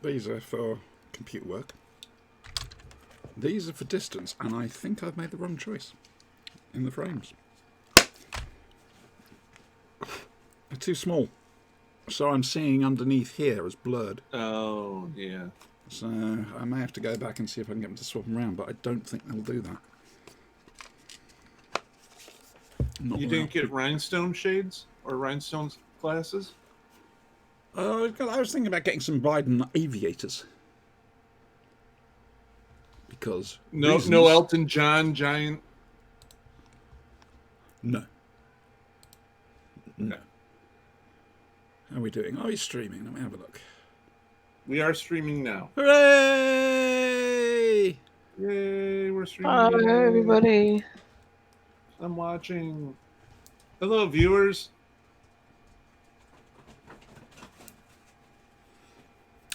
These are for computer work. These are for distance, and I think I've made the wrong choice in the frames. They're too small. So I'm seeing underneath here as blurred. Oh, yeah. So I may have to go back and see if I can get them to swap them around, but I don't think they'll do that. You didn't get rhinestone shades or rhinestone glasses? I was thinking about getting some Biden aviators. Because no Elton John giant. No. How are we doing? Are we streaming? Let me have a look. We are streaming now. Hooray! Yay, we're streaming. Hi, everybody. I'm watching. Hello, viewers.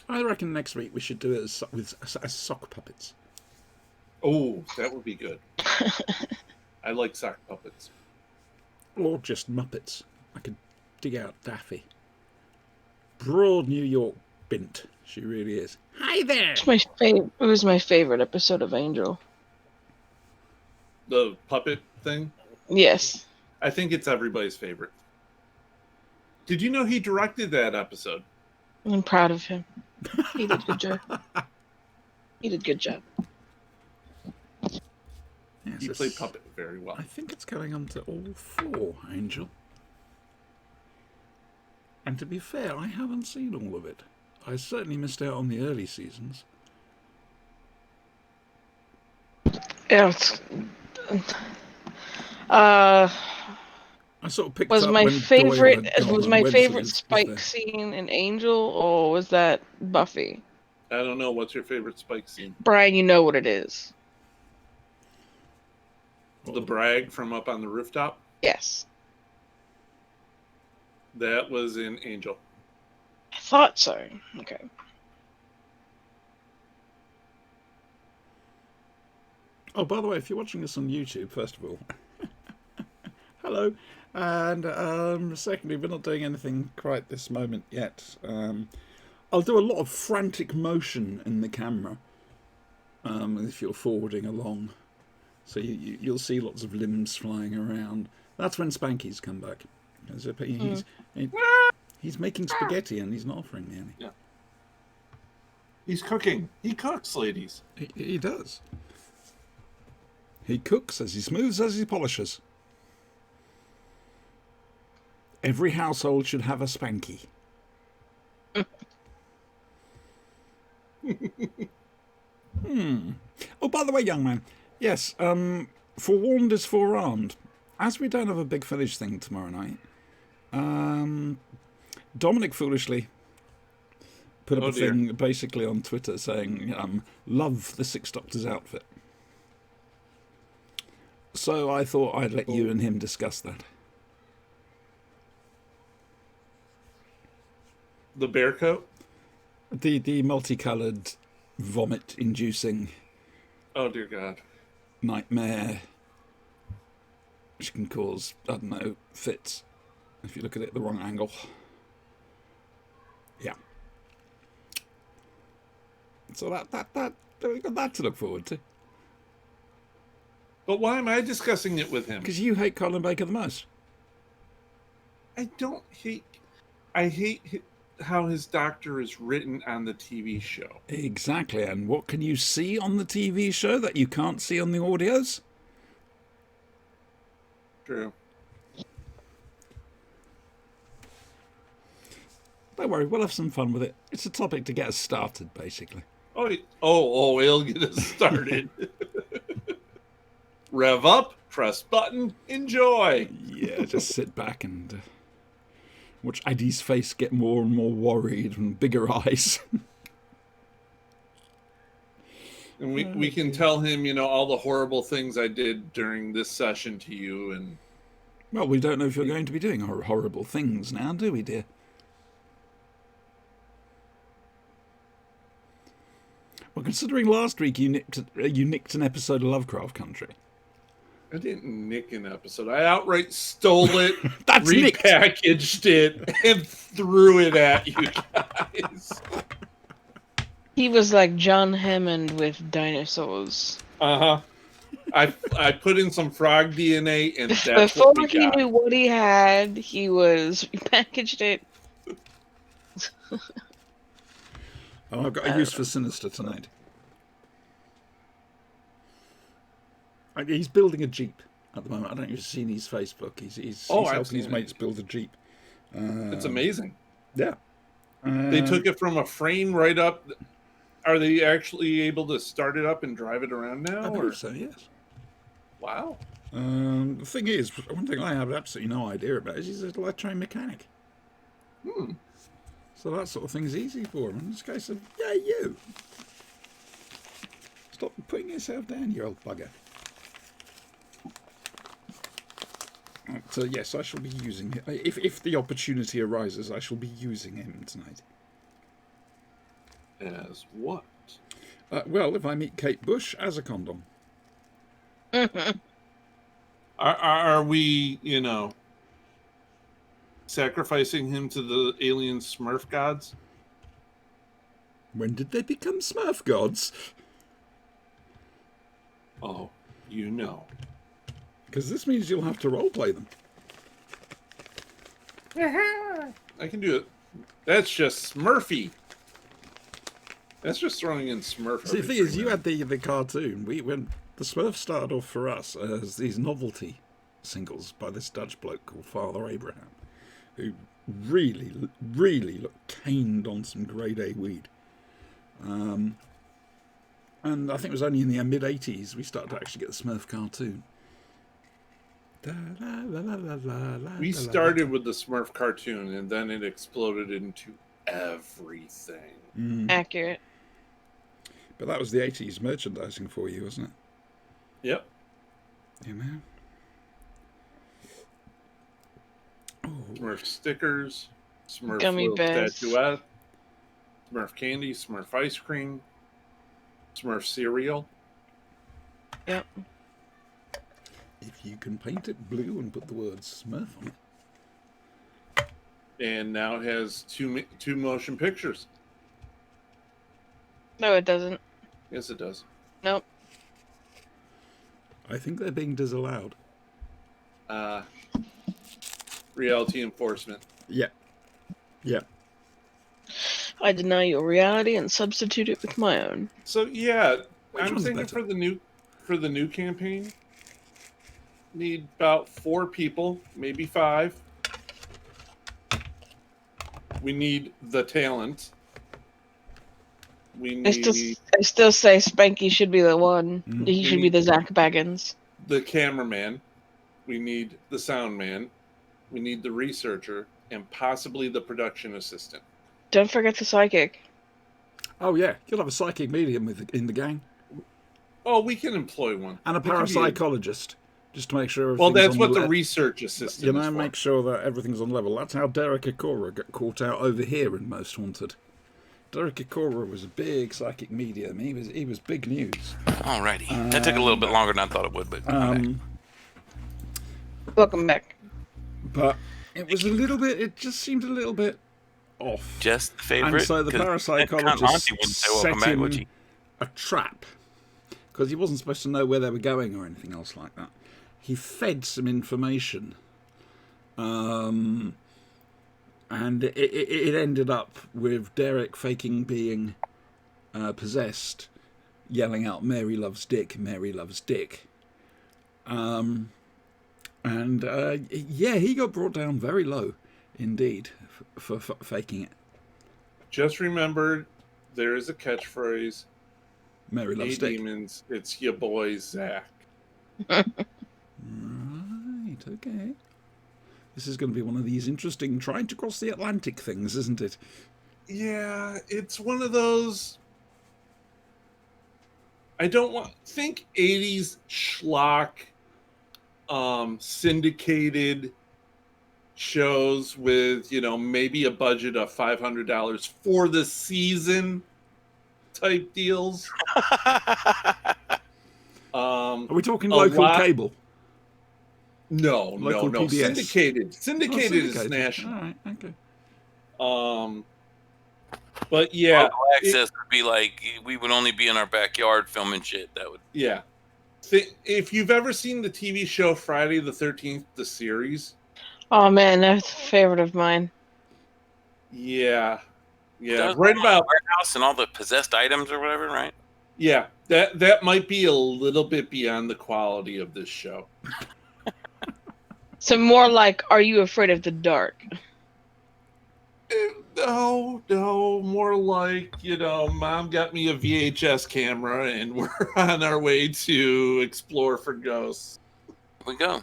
I reckon next week we should do it as sock puppets. Oh, that would be good. I like sock puppets. Or just Muppets. I could dig out Daffy. Broad New York bint. She really is. Hi there! It was my favorite episode of Angel. The puppet thing? Yes. I think it's everybody's favorite. Did you know he directed that episode? I'm proud of him. He did a good job. He did a good job. Yes, He played puppet very well. I think it's going on to all 4, Angel. And to be fair, I haven't seen all of it. I certainly missed out on the early seasons. Yeah, I sort of picked up when was my favorite Spike scene in Angel, or was that Buffy? I don't know. What's your favorite Spike scene? Brian, you know what it is. The brag from up on the rooftop? Yes. That was in Angel. I thought so. Okay. Oh, by the way, if you're watching this on YouTube, first of all, hello. And secondly, we're not doing anything quite this moment yet. I'll do a lot of frantic motion in the camera if you're forwarding along. So you'll see lots of limbs flying around. That's when Spanky's come back. He's making spaghetti and he's not offering me any. Yeah. He's cooking. He cooks, ladies. He does. He cooks as he smooths as he polishes. Every household should have a Spanky. Oh, by the way, young man. Yes, forewarned is forearmed. As we don't have a big finish thing tomorrow night, Dominic foolishly put up a thing basically on Twitter saying, love the Six Doctors outfit. So I thought I'd let you and him discuss that. The bear coat? The multicoloured, vomit-inducing... Oh, dear God. Nightmare, which can cause, I don't know, fits, if you look at it the wrong angle. Yeah. So we've got that to look forward to. But why am I discussing it with him? Because you hate Colin Baker the most. I don't hate... I hate how his doctor is written on the TV show. Exactly, and what can you see on the TV show that you can't see on the audios? True. Don't worry, we'll have some fun with it. It's a topic to get us started, basically. Oh, it'll get us started. Rev up, press button, enjoy. Yeah, just sit back and watch Eddie's face get more and more worried and bigger eyes. And we can tell him, all the horrible things I did during this session to you. And well, we don't know if you're going to be doing horrible things now, do we, dear? Well, considering last week you nicked an episode of Lovecraft Country. I didn't nick an episode. I outright stole it, That's repackaged it, and threw it at you guys. He was like John Hammond with dinosaurs. Uh-huh. I put in some frog DNA, and that's Before what we he got. knew what he had, he packaged it. Oh, I've got a use for Sinister tonight. He's building a Jeep at the moment. I don't know if you've seen his Facebook. He's helping his mates build a Jeep. It's amazing. Yeah. They took it from a frame right up. Are they actually able to start it up and drive it around now? I believe so, yes. Wow. The thing is, one thing I have absolutely no idea about is he's an electronic mechanic. So that sort of thing's easy for him. And this guy said, yeah, you. Stop putting yourself down, you old bugger. So yes, I shall be using him. If the opportunity arises, I shall be using him tonight. As what? Well, if I meet Kate Bush, as a condom. Are we, sacrificing him to the alien Smurf gods? When did they become Smurf gods? Oh, you know. Because this means you'll have to roleplay them. I can do it. That's just Smurfy. That's just throwing in Smurf. See, the thing is, you had the cartoon. When the Smurfs started off for us as these novelty singles by this Dutch bloke called Father Abraham, who really caned on some grade A weed. And I think it was only in the mid-80s we started to actually get the Smurf cartoon. We started with the Smurf cartoon, and then it exploded into everything. Accurate. But that was the 80s merchandising for you, wasn't it? Yep. You know? Smurf stickers, Smurf Gummy bears, statuette, Smurf candy, Smurf ice cream, Smurf cereal. Yep. If you can paint it blue and put the word Smurf on it. And now it has two motion pictures. No, it doesn't. Yes, it does. Nope. I think they're being disallowed. Reality enforcement. Yeah. Yeah. I deny your reality and substitute it with my own. So yeah, I'm one's thinking better? for the new campaign, need about 4 people, maybe 5. We need the talent. We need I still say Spanky should be the one. He We should be need- the Zach Baggins. the cameraman. We need the sound man. We need the researcher, and possibly the production assistant. Don't forget the psychic. Oh, yeah. You'll have a psychic medium in the gang. Oh, we can employ one. And a It can be parapsychologist. Just to make sure Well, everything's that's on what the le- research assistant You know, is for. make sure that everything's on level. That's how Derek Akora got caught out over here in Most Haunted. Derek Akora was a big psychic medium. He was big news. Alrighty. That took a little bit longer than I thought it would, but Welcome back. But it was a little bit. It just seemed a little bit off. just the favorite. And so the 'cause parapsychologist Auntie wouldn't say welcome set back, would him she? a trap because he wasn't supposed to know where they were going or anything else like that. He fed some information, and it ended up with Derek faking being possessed, yelling out "Mary loves Dick, Mary loves Dick." Yeah, he got brought down very low indeed for faking it. Just remember, there is a catchphrase. Mary loves Hey, Dick. demons, it's your boy Zach. Right, okay. This is going to be one of these interesting trying to cross the Atlantic things, isn't it? Yeah, it's one of those. I don't want think 80s schlock, syndicated shows with maybe a budget of $500 for the season type deals. Are we talking A local lot- cable? No, Local no. PBS. Syndicated Oh, is national. All right, okay. But yeah, local access would be like we would only be in our backyard filming shit. That would. Yeah. If you've ever seen the TV show Friday the 13th, the series. Oh man, that's a favorite of mine. Yeah. Yeah. Does Right about warehouse and all the possessed items or whatever, right? Yeah. That might be a little bit beyond the quality of this show. So more like, are you afraid of the dark? No, more like, Mom got me a VHS camera and we're on our way to explore for ghosts. Here we go.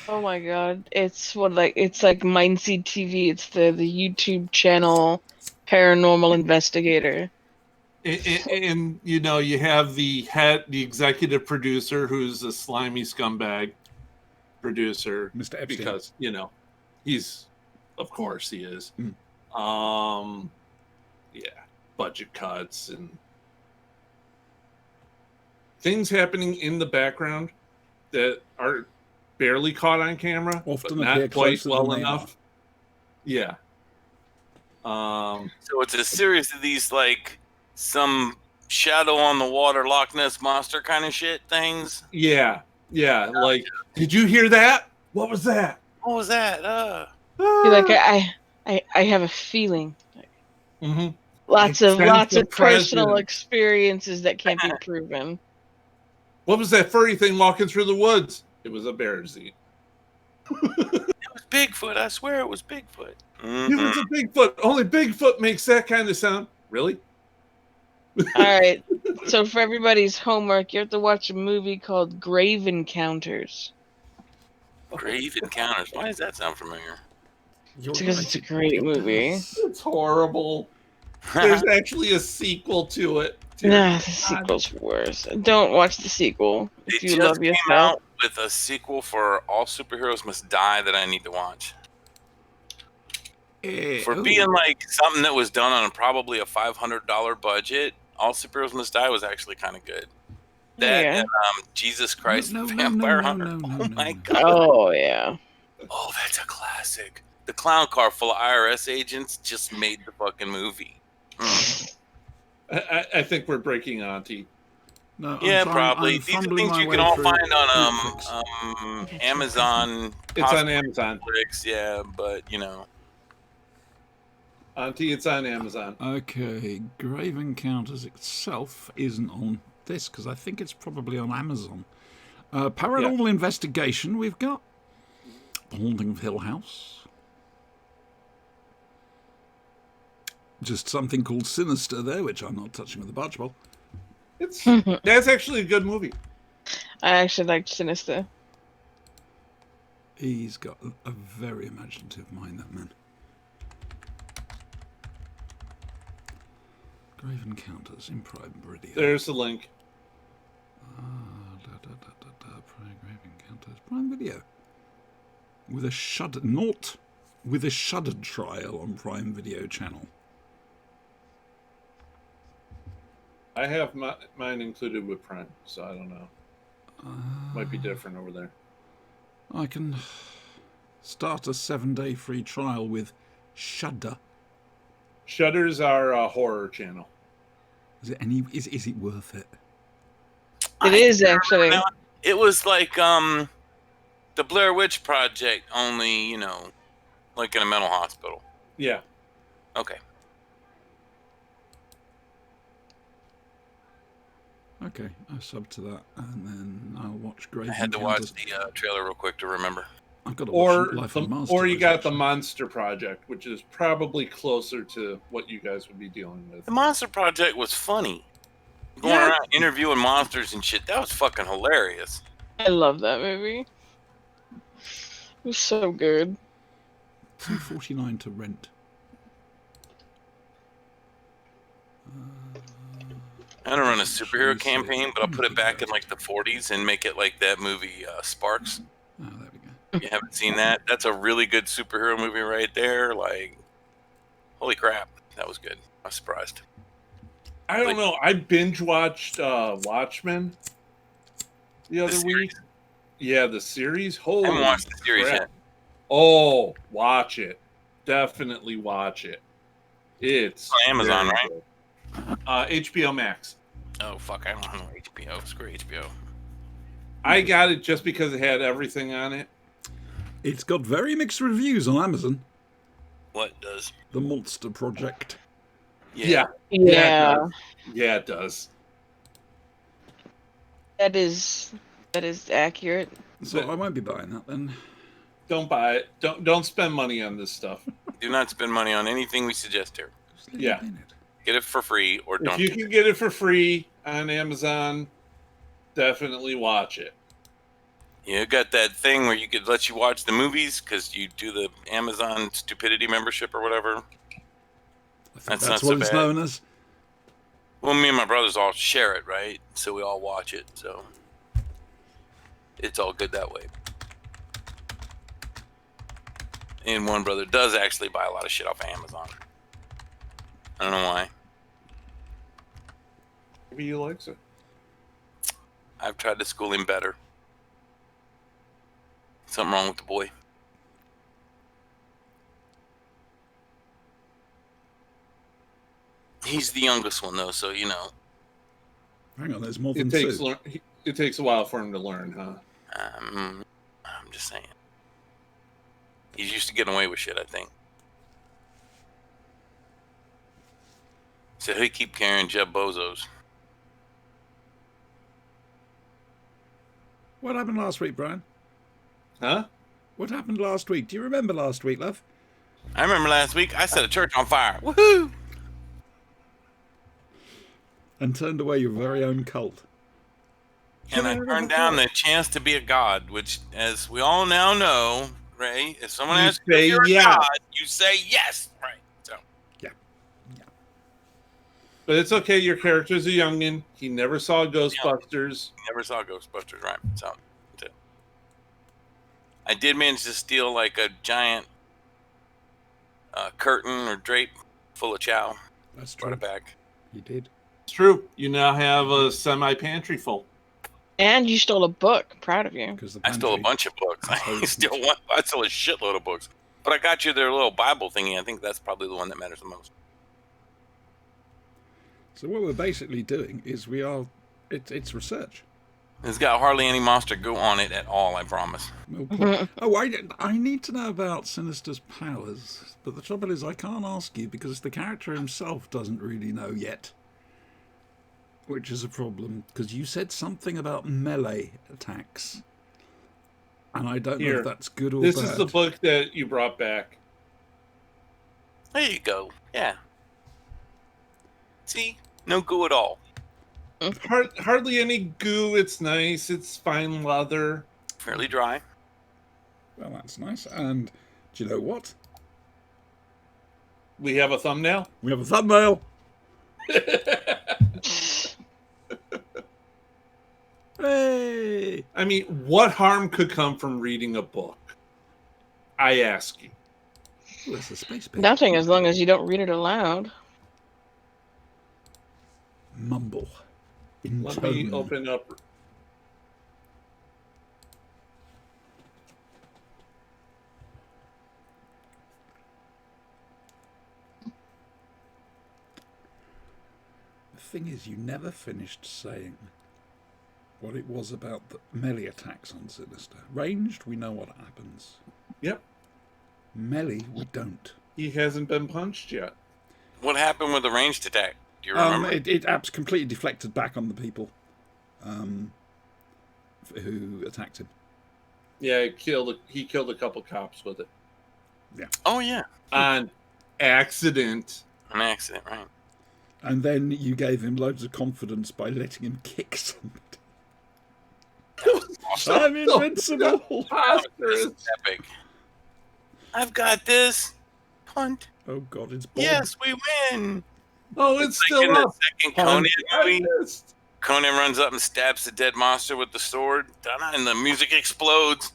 Oh my god, it's like Mindseed TV. It's the YouTube channel Paranormal Investigator. And you have the executive producer who's a slimy scumbag producer, Mr. Epstein. because he's, of course he is. Yeah, budget cuts and things happening in the background that are barely caught on camera, Often but appear not quite closer well than they enough. Yeah. So it's a series of these like some shadow on the water Loch Ness monster kind of shit things. Yeah. Like, did you hear that? What was that? What was that? You're like, I have a feeling. Mm-hmm. Lots I of sense the personal presence. experiences that can't be proven. What was that furry thing walking through the woods? It was a bear seat. It was Bigfoot. I swear it was Bigfoot. It was a Bigfoot. Only Bigfoot makes that kind of sound. Really? All right. So for everybody's homework, you have to watch a movie called Grave Encounters. Grave Encounters. Why does that sound familiar? You're Because right, it's a great movie. It's horrible. There's actually a sequel to it. Dear Nah, God. the sequel's worse. Don't watch the sequel They if you just love came yourself. out with a sequel for All Superheroes Must Die that I need to watch. For being like something that was done on probably a $500 budget, All Superheroes Must Die was actually kind of good. That Yeah. and Jesus Christ No, the no, Vampire no, Hunter. no, no, Oh no, my no. god. Oh yeah. Oh, that's a classic. The clown car full of IRS agents just made the fucking movie. I think we're breaking Auntie. No, Yeah, I'm probably. I'm These are fumbling things my you way can all through find on Netflix. Amazon. It's on possibly Amazon. Netflix, yeah, but Auntie, it's on Amazon. Okay, Grave Encounters itself isn't on this because I think it's probably on Amazon. Paranormal Investigation we've got. The Haunting of Hill House. Just something called Sinister there, which I'm not touching with a barge pole. That's actually a good movie. I actually liked Sinister. He's got a very imaginative mind, that man. Grave Encounters in Prime Video. There's the link. Grave Encounters Prime Video. With a shuddered trial on Prime Video channel. I have mine included with Prime, so I don't know. Might be different over there. I can start a 7-day free trial with Shudder. Shudder's our horror channel. Is it worth it? It is actually. It was like the Blair Witch Project, only like in a mental hospital. Yeah. Okay. Okay, I sub to that, and then I'll watch Grave I had to Encounters. watch the trailer real quick to remember. I've got to watch Or Life of the Master. or you got the Monster Project, which is probably closer to what you guys would be dealing with. The Monster Project was funny. Going around interviewing monsters and shit. That was fucking hilarious. I love that movie. It was so good. $2.49 to rent. I don't run a superhero campaign, but I'll put it back in like the 40s and make it like that movie Sparks. Oh, there we go. You haven't seen that? That's a really good superhero movie right there. Like, holy crap, that was good. I was surprised. I don't know. I binge watched Watchmen the other week. Yeah, the series. Holy I haven't watched the series crap. yet. Oh, watch it. definitely watch it. It's On Amazon, very right? good. HBO Max. Oh fuck! I don't have no HBO. Screw HBO. I got it just because it had everything on it. It's got very mixed reviews on Amazon. What does? The Monster Project. Yeah. Yeah, Yeah, it does. that is accurate. So I won't be buying that then. Don't buy it. Don't spend money on this stuff. Do not spend money on anything we suggest here. Just leave Yeah. it in it. Get it for free or If don't. you can get it for free on Amazon, definitely watch it. You got that thing where you could let you watch the movies because you do the Amazon Stupidity membership or whatever. I think That's that's not what so it's bad. known as. Well, me and my brothers all share it, right? So we all watch it. So it's all good that way. And one brother does actually buy a lot of shit off of Amazon. I don't know why. Maybe he likes it. I've tried to school him better. Something wrong with the boy. He's the youngest one, though, so you know. Hang on, there's more than It takes two. it takes a while for him to learn, huh? I'm just saying. He's used to getting away with shit, I think. So he keep carrying Jeb Bozos. What happened last week, Brian? Huh? What happened last week? Do you remember last week, love? I remember last week I set a church on fire. Woohoo! And turned away your very own cult. And I turned down the chance to be a god, which, as we all now know, Ray, if someone You asks you say if you're yes. a god, you say yes, right? So But it's okay. Your character's a youngin. He never saw Ghostbusters. never saw Ghostbusters, right? So that's it. I did manage to steal like a giant curtain or drape full of chow. That's true. Brought it back. You did. It's true. You now have a semi-pantry full. And you stole a book. I'm proud of you. Because the I stole a pantry- bunch of books. I stole a shitload of books. But I got you their little Bible thingy. I think that's probably the one that matters the most. So what we're basically doing is it's research. It's got hardly any monster go on it at all, I promise. I need to know about Sinister's powers, but the trouble is I can't ask you because the character himself doesn't really know yet. Which is a problem, because you said something about melee attacks. And I don't know Here. if that's good or This bad. is the book that you brought back. There you go. Yeah. See? No goo at all. Hardly any goo. It's nice. It's fine leather. Fairly dry. Well, that's nice. And do you know what? We have a thumbnail. We have a thumbnail. Hey! I mean, what harm could come from reading a book? I ask you. Well, it's a space pig. Nothing as long as you don't read it aloud. Mumble. In Let me tone. open up. The thing is, you never finished saying what it was about the melee attacks on Sinister. Ranged, we know what happens. Yep. Melee, we don't. He hasn't been punched yet. What happened with the ranged attack? Do you remember? It completely deflected back on the people who attacked him. Yeah, he killed a couple cops with it. Oh, yeah. On accident. An accident, right? And then you gave him loads of confidence by letting him kick somebody. I'm invincible! This is epic. I've got this. Punt. Oh god, it's Bob. Yes, we win. Oh, it's Like still in the up. second Conan movie, missed. Conan runs up and stabs the dead monster with the sword, and the music explodes.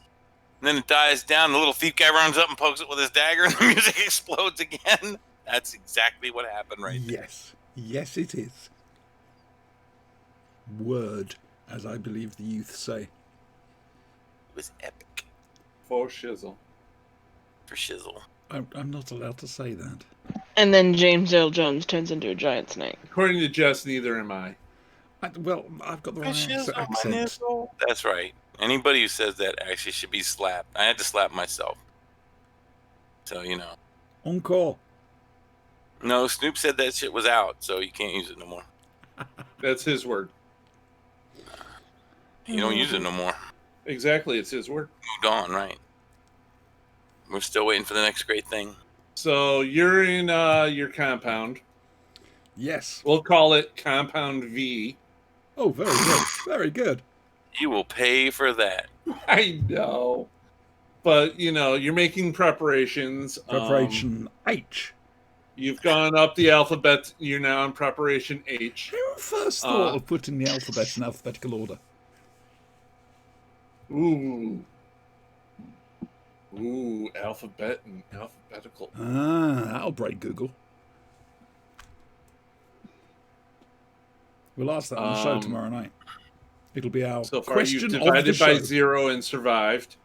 And then it dies down. The little thief guy runs up and pokes it with his dagger, and the music explodes again. That's exactly what happened right there. Yes. Yes, it is. Word, as I believe the youth say. It was epic For shizzle. for shizzle. I'm not allowed to say that. And then James Earl Jones turns into a giant snake. According to Jess, neither am I. Well, I've got the right Shizzle my accent. nizzle. That's right. Anybody who says that actually should be slapped. I had to slap myself. So, you know. Encore. No, Snoop said that shit was out, so you can't use it no more. That's his word. You don't use it no more. Exactly, it's his word. Moved on, right? We're still waiting for the next great thing. So you're in your compound. Yes. We'll call it Compound V. Oh, very good. Very good. You will pay for that. I know. But, you know, you're making preparations. Preparation H. You've gone up the alphabet. You're now in preparation H. Who first thought of putting the alphabet in alphabetical order? Ooh, alphabet and alphabetical. That'll break Google. We'll ask that on the show tomorrow night. It'll be our So far, question you've of the divided by show. 0 and survived.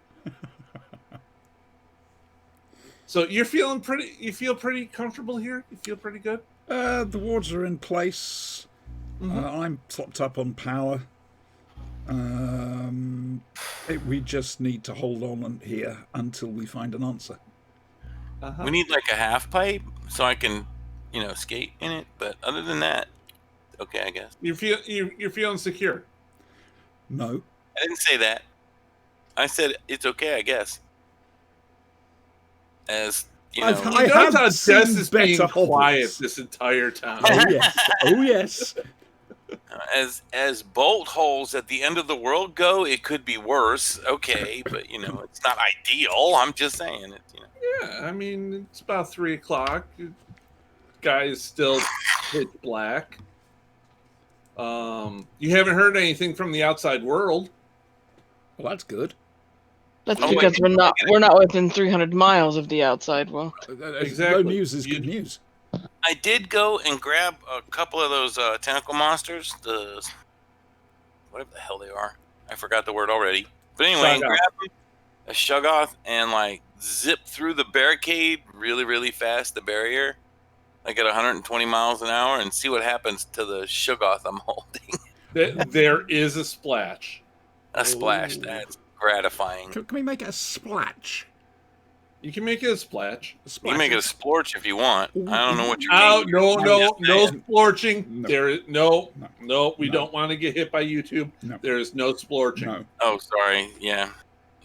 So you're feeling pretty. You feel pretty comfortable here. You feel pretty good. The wards are in place. I'm topped up on power. We just need to hold on here until we find an answer. We need like a half pipe so I can, you know, skate in it. But other than that, okay, I guess. You're feeling secure. No. I didn't say that. I said it's okay, I guess. As you know, I have Jess seen is being better quiet hovels. this entire time. Oh yes. Oh yes. as bolt holes at the end of the world go, it could be worse. Okay, but you know, it's not ideal. I'm just saying it. You know. Yeah, I mean, it's about 3 o'clock. Guy is still pitch black. You haven't heard anything from the outside world. Well, that's good. That's Oh, because we're not within 300 miles of the outside world. Exactly. No news is good news. I did go and grab a couple of those tentacle monsters. The whatever the hell they are. I forgot the word already. But anyway, Shoggoth. grab a Shoggoth and like zip through the barricade really, really fast, the barrier, like at 120 miles an hour, and see what happens to the Shoggoth I'm holding. There is a splash. A splash. Ooh. That's gratifying. Can we make it a splatch? You can make it a splash. A You splash. can make it a splorch if you want. I don't know what you're Oh, getting. no splorching. No. There is no. We don't want to get hit by YouTube. No. There is no splorching. No. Oh, sorry. Yeah.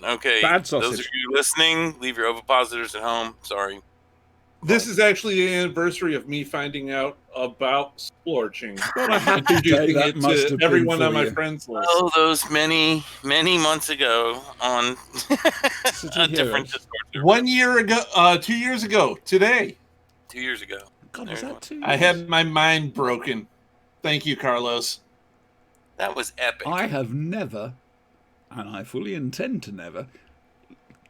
Okay. Bad Those of sausage. you listening, leave your ovipositors at home. Sorry. This is actually the anniversary of me finding out about splorching. What a happy day Introducing that it must to have been everyone for on my you. friends list. Oh, those many, many months ago on City a different Heroes. Discord server. 1 year ago, 2 years ago, today, 2 years ago. God, was There that 2 years? I had my mind broken. Thank you, Carlos. That was epic. I have never, and I fully intend to never,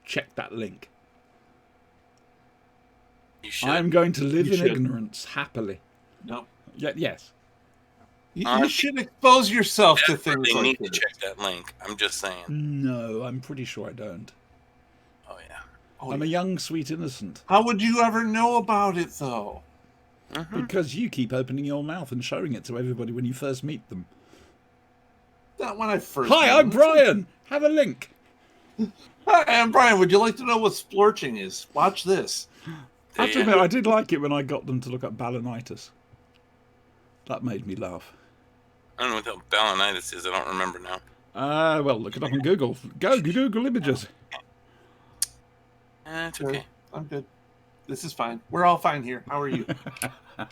check that link. You should. I'm going to live You in should. ignorance happily. No, Yes. you should expose yourself to things They like need to this. check that link. I'm just saying. No, I'm pretty sure I don't. Oh yeah. Oh, I'm a young, sweet innocent. how would you ever know about it, though? Because you keep opening your mouth and showing it to everybody when you first meet them. Not when I first. Hi, met I'm him. Brian. Have a link. Hi, I'm Brian. Would you like to know what splorching is? Watch this. I have to admit, I did like it when I got them to look up balanitis. That made me laugh. I don't know what the balanitis is. I don't remember now. Well, look it up on Google. Go Google images. It's okay. I'm good. This is fine. We're all fine here. How are you? I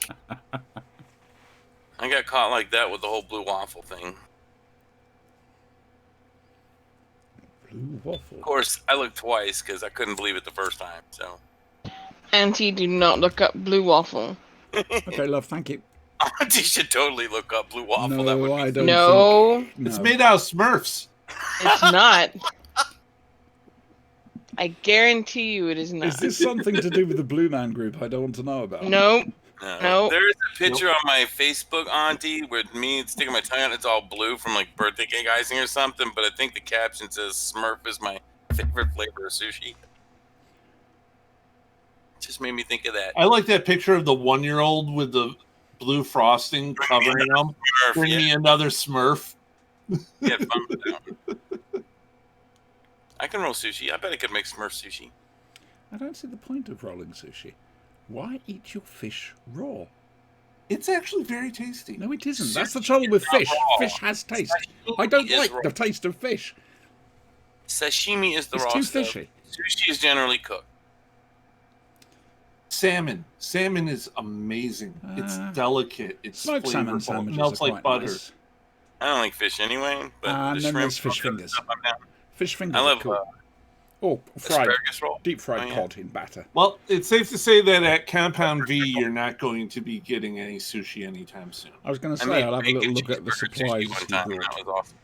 got caught like that with the whole blue waffle thing. Blue waffle. Of course, I looked twice because I couldn't believe it the first time. So. Auntie, do not look up blue waffle. Okay, love, thank you. You should totally look up blue waffle. No, that would be I don't No, think... No. It's made out of Smurfs. it's not. I guarantee you it is not. Is this something to do with the Blue Man Group I don't want to know about? Nope. No. Nope. There's a picture on my Facebook, Auntie, with me sticking my tongue out. It's all blue from like birthday cake icing or something, but I think the caption says Smurf is my favorite flavor of sushi. Just made me think of that. I like that picture of the 1-year-old with the blue frosting covering them. Bring me another Smurf. Yeah, fun with that one. I can roll sushi. I bet I could make Smurf sushi. I don't see the point of rolling sushi. Why eat your fish raw? It's actually very tasty. No, it isn't. That's the trouble with fish. Fish has taste. I don't like the taste of fish. Sashimi is the raw It's too stuff. fishy. Sushi is generally cooked. Salmon is amazing. It's delicate. It's Smoked salmon flavorful. It sandwiches melts are like quite butter. nice. I don't like fish anyway, but And the then shrimp, there's fish fingers. stuff, I'm down. Fish fingers I are love cool. Or fried, asparagus roll. deep fried Oh, yeah. cod in batter. Well, it's safe to say that at Compound V, you're not going to be getting any sushi anytime soon. I was going to I say, made I'll have a bacon little look at the cheeseburger supplies sushi one you time, and brought. that was awesome.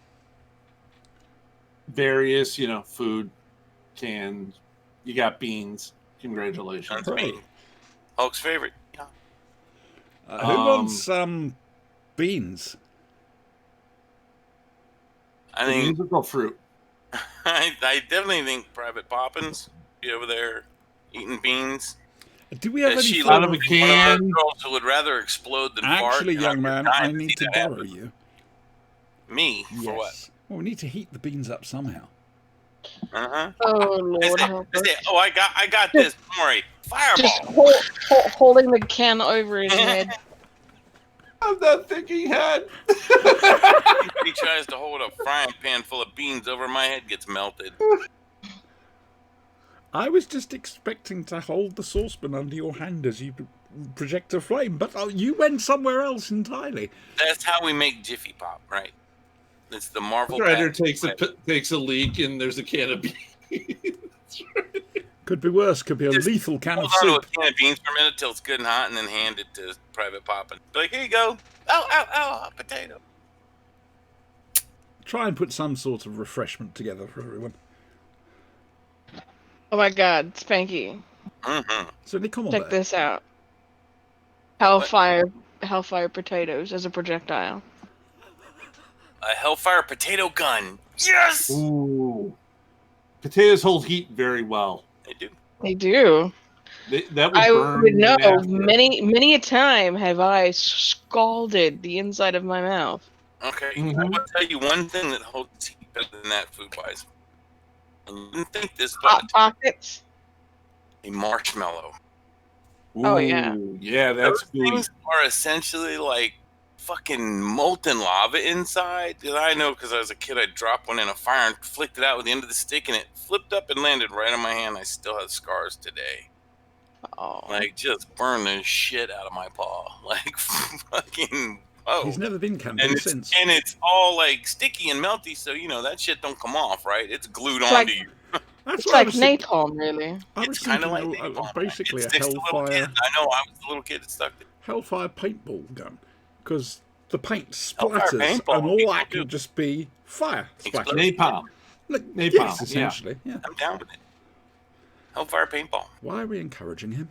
Various, food, cans. You got beans. Congratulations. Tons of beans. Hulk's favorite. Yeah. Who wants beans? I The think musical fruit. I definitely think Private Poppins be over there eating beans. Do we have any She out form of a of... can. One of those girls who would rather explode than fart. Actually, and young I'm man, dying I to need see to that borrow happen. you. Me? For what? Yes. Well, we need to heat the beans up somehow. Uh-huh. Oh Lord, help us. Oh, I got this. Don't worry. Fireball. Just holding the can over his head. I'm not thinking head. He tries to hold a frying pan full of beans over my head, gets melted. I was just expecting to hold the saucepan under your hand as you project a flame, but you went somewhere else entirely. That's how we make Jiffy Pop, right? It's the Marvel. Strider pack. takes a leak and there's a can of beans. Could be worse. Could be a Just lethal can of Hold on soup. to a can of beans for a minute till it's good and hot, and then hand it to Private Poppin. Be like, here you go. Ow, a potato. Try and put some sort of refreshment together for everyone. Oh my God, Spanky, Mm-hmm. So, come on check there. this out. Hellfire potatoes as a projectile. A Hellfire potato gun. Yes! Ooh. Potatoes hold heat very well. They do. They do. That would I burn would know. after. Many a time have I scalded the inside of my mouth. Okay, Mhm. I will tell you one thing that holds heat better than that food-wise. And you didn't think this, Hot but pockets. a marshmallow. Oh, yeah. Ooh, yeah, that's Those good. things are essentially like fucking molten lava inside. And I know because as a kid, I dropped one in a fire and flicked it out with the end of the stick, and it flipped up and landed right on my hand. I still have scars today. Oh. Like, just burned the shit out of my paw. Like, fucking, whoa. He's never been camping since. And it's all, like, sticky and melty, so, that shit don't come off, right? It's glued It's onto like- you. That's It's what I like was thinking. napalm, really. I was It's kind of thinking like napalm. basically It a sticks to little Hellfire, kids. I know, I was a little kid that stuck it. Hellfire paintball gun. Because the paint Hellfire splatters paintball and would all be that cool, can just be fire splatter. Explode. Napalm. Look, Napalm, yes, yeah. essentially. Yeah. I'm down with it. Hellfire paintball. Why are we encouraging him?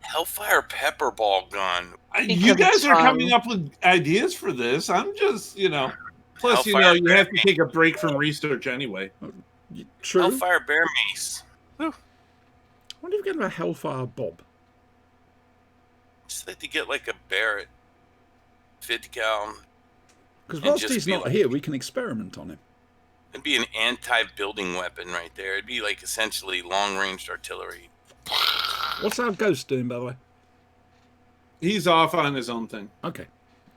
Hellfire pepper ball gun. You Because guys it's are fun. coming up with ideas for this. I'm just, Plus, Hellfire you have to bear take a break from research anyway. True. Hellfire bear mace. I wonder if we get a Hellfire Bob. Just like to get like a Barrett 50 cal. Because And whilst just he's be not like- here, we can experiment on him. It'd be an anti-building weapon right there. It'd be like essentially long-range artillery. What's our ghost doing, by the way? He's off on his own thing. Okay.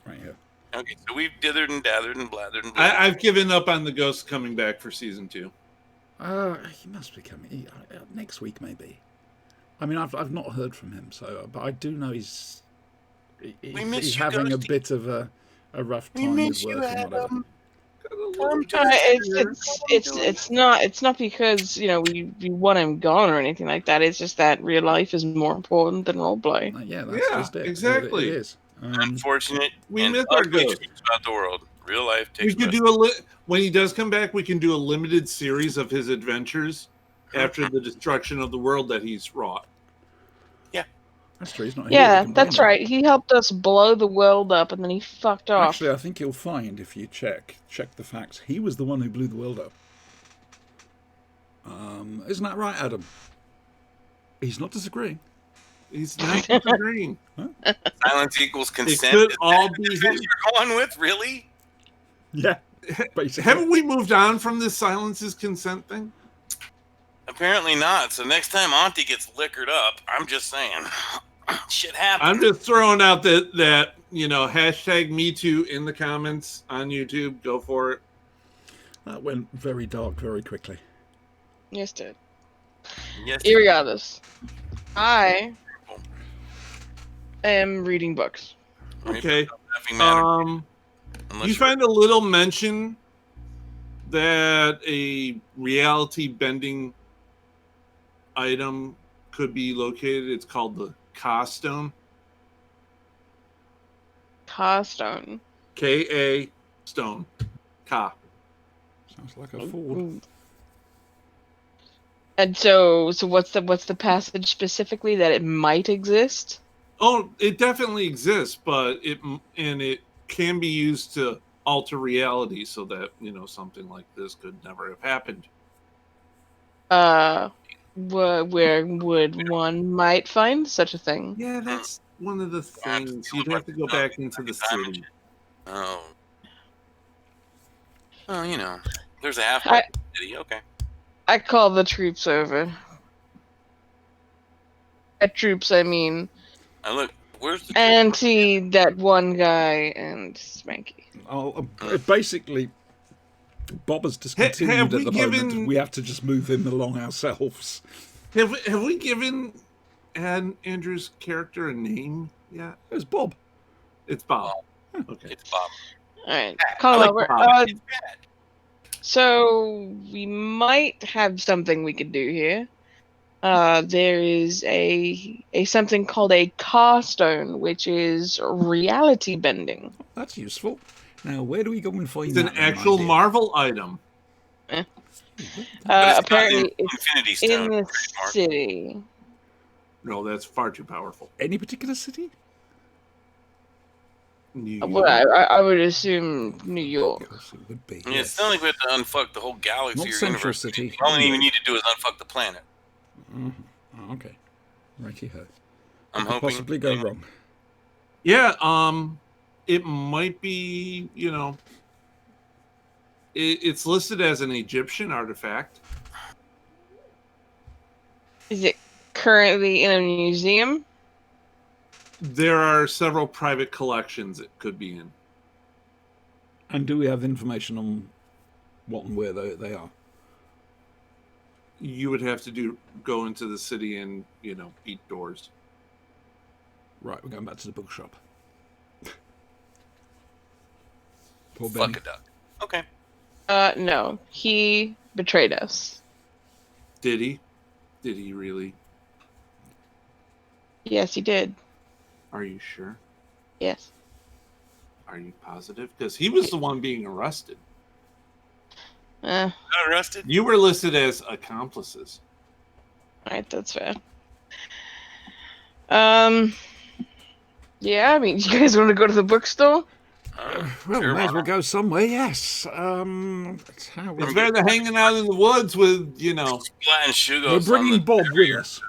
Right here. Okay, so we've dithered and dathered and blathered and I've given up on the ghost coming back for season 2. He must be coming. Next week, maybe. I mean, I've not heard from him, but I do know he's miss you, having a Ghosty. bit of a rough We time miss with you, work and whatever. Adam. It's not because we want him gone or anything like that. It's just that real life is more important than roleplay. Yeah, that's Yeah, just it. exactly. It is. Unfortunate. We and miss our ugly ghost. truths about the world. Real life takes We could precedence. do when he does come back, we can do a limited series of his adventures after the destruction of the world that he's wrought. That's true. He's not here. Yeah, We can that's blame him. right. He helped us blow the world up, and then he fucked off. Actually, I think you'll find if you check the facts, he was the one who blew the world up. Isn't that right, Adam? He's not disagreeing. He's not disagreeing. Silence equals consent. It could Is all that be the defense his. you're going with? Really? Yeah, basically. Haven't we moved on from this silence is consent thing? Apparently not. So next time Auntie gets liquored up, I'm just saying, shit happens. I'm just throwing out that hashtag Me Too in the comments on YouTube. Go for it. That went very dark very quickly. Yes, dude. Yes. Irregardless, I am reading books. Okay. Nothing matters. Unless You find a little mention that a reality bending item could be located. It's called the Ka Stone. Carstone. Ka Stone. Ka. Sounds like a Ford. And so what's the passage specifically that it might exist? Oh, it definitely exists, but it can be used to alter reality so that something like this could never have happened. Where would one might find such a thing? Yeah, that's one of the things. You'd have to go back into the city. Oh. Well, there's a half city. Okay. I call the troops over. At troops, I mean. Look, where's the Auntie, that one guy, and Spanky. Basically, Bob has discontinued we at the moment. We have to just move him along ourselves. Have we given Andrew's character a name yet? It's Bob. It's Bob. Okay. It's Bob. All right, call like over. Bob. So we might have something we could do here. There is a something called a Ka Stone, which is reality bending. That's useful. Now, where do we go and find It's that? an actual idea? Marvel item. Apparently, Infinity it's Stone. in the city. No, that's far too powerful. Any particular city? New Well, I would assume New York. Of course it would be. Yeah, it's not like we have to unfuck the whole galaxy Not or Central universe. City. All we need to do is unfuck the planet. Oh, okay. Righty-ho. I'm Could hoping. possibly go wrong. Yeah, it might be, it's listed as an Egyptian artifact. Is it currently in a museum? There are several private collections it could be in. And do we have information on what and where they are? You would have to go into the city and, beat doors. Right, we're going back to the bookshop. Poor Benny. Fuck a duck. Okay. No. He betrayed us. Did he? Did he really? Yes, he did. Are you sure? Yes. Are you positive? Because he was the one being arrested. Not arrested? You were listed as accomplices. Alright, that's fair. Yeah, I mean, you guys want to go to the bookstore? Well, Sure, we may as well why go somewhere, yes. That's how It's better than hanging out in the woods with, not? Flat and We're bringing Bob with us.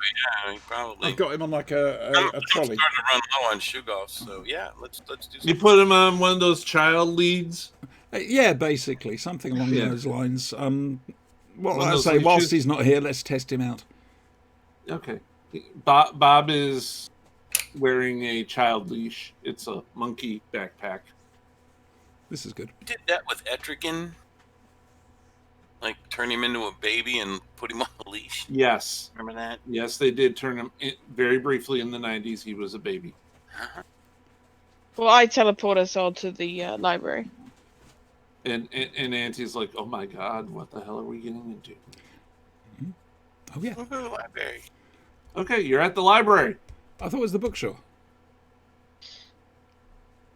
Yeah, probably. I've got him on like a I'm trolley. starting to run low on Shugoffs, so yeah, let's do You something. put him on one of those child leads. Yeah, basically, something along those lines. Well, One of I those say, whilst leashes? he's not here, let's test him out. Okay. Bob is wearing a child leash. It's a monkey backpack. This is good. We did that with Etrigan. Like, turn him into a baby and put him on a leash. Yes. Remember that? Yes, they did turn him very briefly in the 90s. He was a baby. Well, I teleport us all to the library. And Auntie's like, oh my God, what the hell are we getting into? Oh, yeah. Woohoo, library. Okay, you're at the library. I thought it was the bookshop.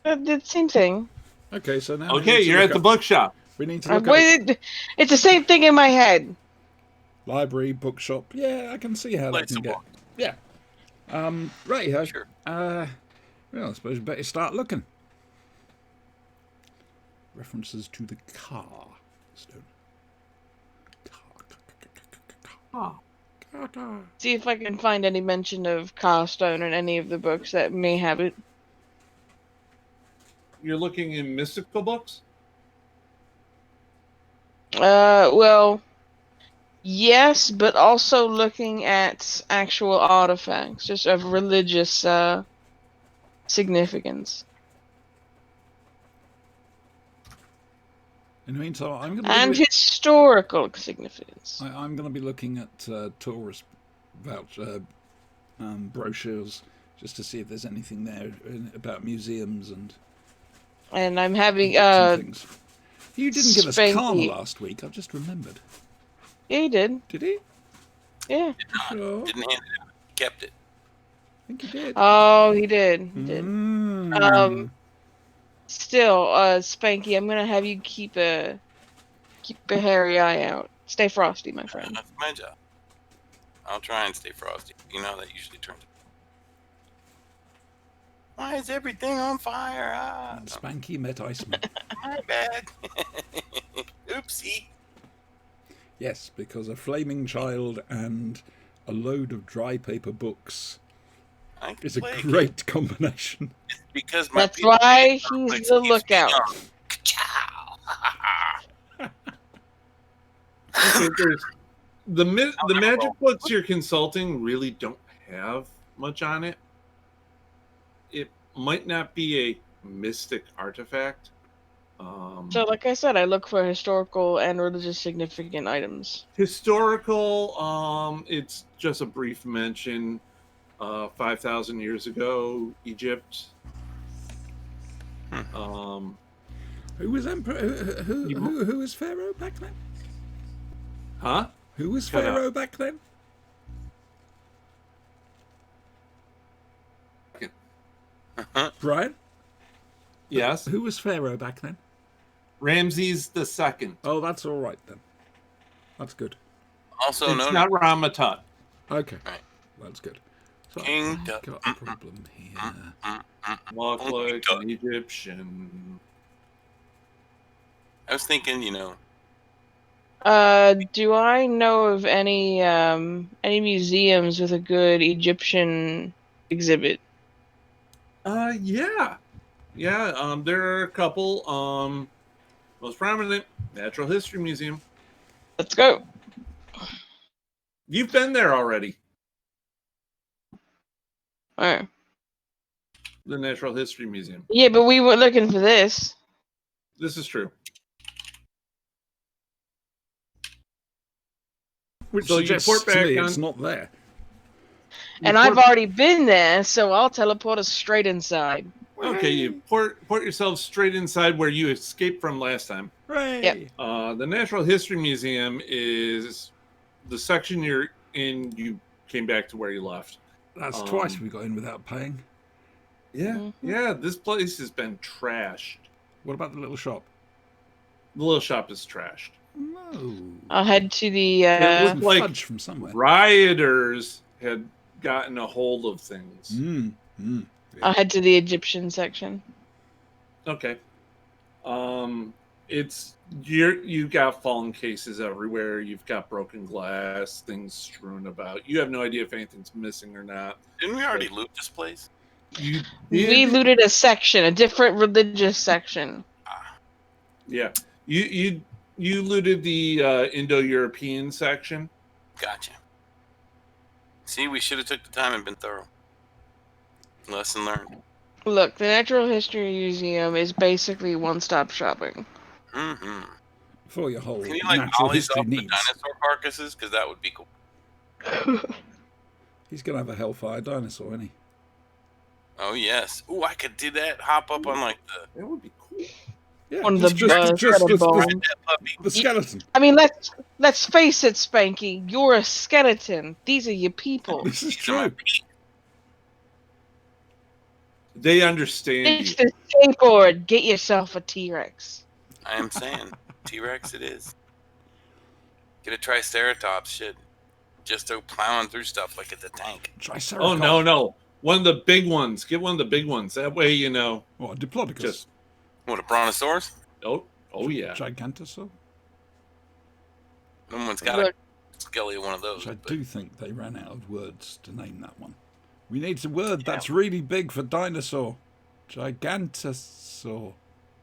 The same thing. Okay, so now. Okay, you're at the bookshop. We need to look at It's the same thing in my head. library, bookshop. Yeah, I can see how that Place can of get. book. Yeah. Right, Sure. well, I suppose we better start looking. References to the car stone. Oh, See if I can find any mention of Carstone in any of the books that may have it. You're looking in mystical books? Well, yes, but also looking at actual artifacts, just of religious significance. In the meantime, I'm going And to be, historical significance. I'm going to be looking at tourist voucher brochures just to see if there's anything there about museums and And I'm having things. You didn't give us Spanky. karma last week. I've just remembered. Yeah, he did. Did he? Yeah. Sure. Didn't hand it out. Kept it. I think he did. Oh, he did. He did. Mm. Still, Spanky, I'm gonna have you keep a hairy eye out. Stay frosty, my friend. That's my job. I'll try and stay frosty. You know that usually turns. Why is everything on fire? Ah, Spanky met Iceman. my bad. Oopsie. Yes, because a flaming child and a load of dry paper books I can is a play great combination. because my That's people why he's complex the keeps me lookout. young. Ka-chow. Okay, the magic books you're consulting really don't have much on it. It might not be a mystic artifact. So, like I said, I look for historical and religious significant items. Historical, it's just a brief mention. 5,000 years ago, Egypt. Who was emperor? Who was pharaoh back then? Huh? Who was Cut pharaoh back then? Brian? Yes. Who was pharaoh back then? Ramses the Second. Oh, that's all right then. That's good. Also It's known not Ramatut. Okay, Right. that's good. So King I've got a problem here. Look like Tut. an Egyptian. I was thinking, Do I know of any museums with a good Egyptian exhibit? Yeah. Yeah, there are a couple. Most prominent, Natural History Museum. Let's go. You've been there already. Alright. The Natural History Museum. Yeah, but we were looking for this. This is true. Which So you suggests port to back me on- it's not there. And I've already been there, so I'll teleport us straight inside. Okay, you port yourself straight inside where you escaped from last time. Hooray! Yep. The Natural History Museum is the section you're in. You came back to where you left. That's twice we got in without paying. Yeah, yeah. This place has been trashed. What about the little shop? The little shop is trashed. No. I'll head to the It Some looked like fudge from somewhere. rioters had gotten a hold of things. I'll head to the Egyptian section. Okay. It's you got fallen cases everywhere. You've got broken glass, things strewn about. You have no idea if anything's missing or not. didn't we already loot this place? You We did, looted a section, a different religious section. yeah. You looted the Indo-European section. Gotcha. See, we should have took the time and been thorough. Lesson learned. Look, the Natural History Museum is basically one-stop shopping. Mm-hmm. For your whole Can you natural ollies history off the needs. dinosaur carcasses? Because that would be cool. He's going to have a hellfire dinosaur, isn't he? Oh yes. Ooh, I could do that. Hop up on like That would be cool. Yeah, One of the that puppy. the skeleton. I mean, let's face it, Spanky. You're a skeleton. These are your people. This is These are my true. people. They understand Ditch you. the skateboard. Get yourself a T-Rex. I am saying, T-Rex it is. Get a Triceratops, shit. Just go plowing through stuff like it's a tank. Triceratops. Oh no. One of the big ones. Get one of the big ones. That way, you know. What, a Diplodocus? Just What, a brontosaurus? oh yeah. Gigantosaur? No one's got Look, Skelly one of those. Which I but do think they ran out of words to name that one. We need a word that's really big for dinosaur. Gigantosaur.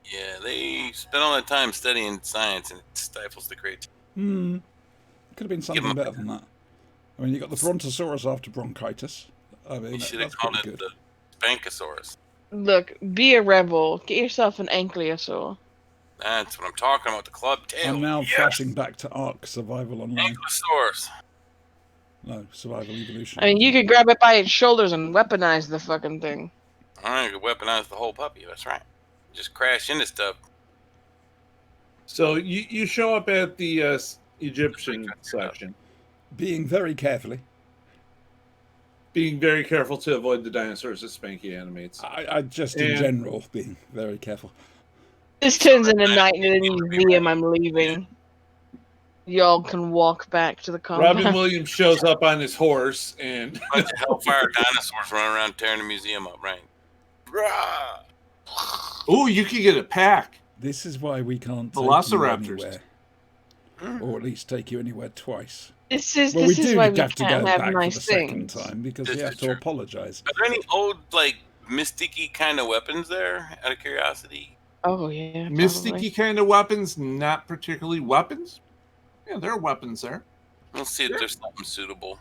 Yeah, they spend all that time studying science and it stifles the creativity. Could have been something better than that. I mean, you got the Brontosaurus after bronchitis. I mean, You should have that's called pretty it good. the Spankosaurus. Look, be a rebel. Get yourself an ankylosaur. That's what I'm talking about, the club tail. I'm now Yes! flashing back to Ark Survival Online. Ankylosaurus. No, Survival Evolution. I mean, you could grab it by its shoulders and weaponize the fucking thing. I could weaponize the whole puppy. That's right. Just crash into stuff. So you show up at the Egyptian section, Being very carefully. being very careful to avoid the dinosaurs that Spanky animates. I just in general being very careful. This turns into night in the museum. I'm leaving. Y'all can walk back to the compound. Robin Williams shows up on his horse and A bunch of hellfire dinosaurs running around tearing the museum up, right? Rah! ooh, you could get a pack. This is why we can't take Velociraptors. you anywhere. Or at least take you anywhere twice. This is Well, this we is do why we have to go can't have back for the nice second things. time because This we have is to true. apologise. Are there any old, like, mysticky kind of weapons there, out of curiosity? Oh yeah, Mysticky kind of weapons, not particularly weapons. Yeah, there are weapons there. Let's see if there's something suitable.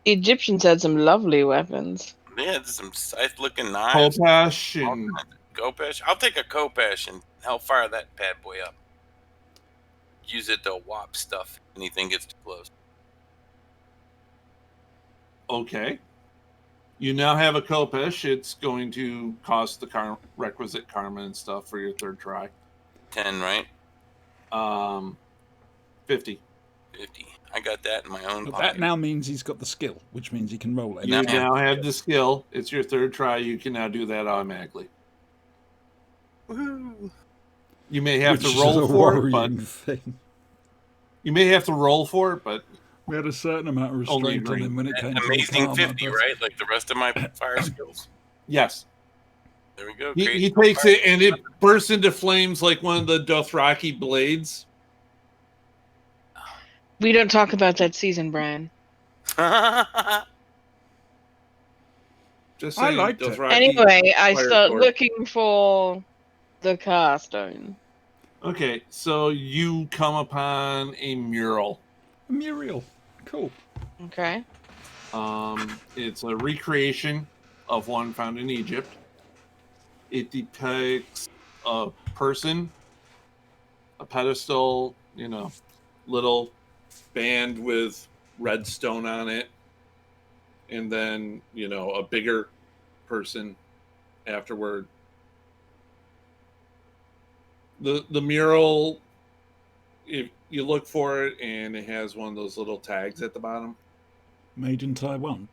Egyptians had some lovely weapons. Yeah, there's some scythe-looking knives. Kopesh and Kopesh. I'll take a Kopesh and hellfire that bad boy up. Use it to whop stuff if anything gets too close. okay. You now have a Kopesh. It's going to cost the requisite karma and stuff for your third try. 10, right? 50. 50. I got that in my own But pocket. that now means he's got the skill, which means he can roll it. You Yeah. now have the skill. It's your third try. You can now do that automatically. Woohoo. You may have Which to is roll a for it, but worrying thing. you may have to roll for it, but We had a certain amount of Only restraint on green. him when it came to the Amazing karma, 50, but- right? Like the rest of my fire skills. yes. There we go. He Create takes fire. it and it bursts into flames like one of the Dothraki blades. We don't talk about that season, Brian. Just I saying, liked it. Dothraki Anyway, I fire start sword. looking for the car stone. Okay, so you come upon a mural. Muriel. Cool. Okay. It's a recreation of one found in Egypt. It depicts a person, a pedestal, little band with red stone on it, and then, a bigger person afterward. The mural, if you look for it, and it has one of those little tags at the bottom. Made in Taiwan.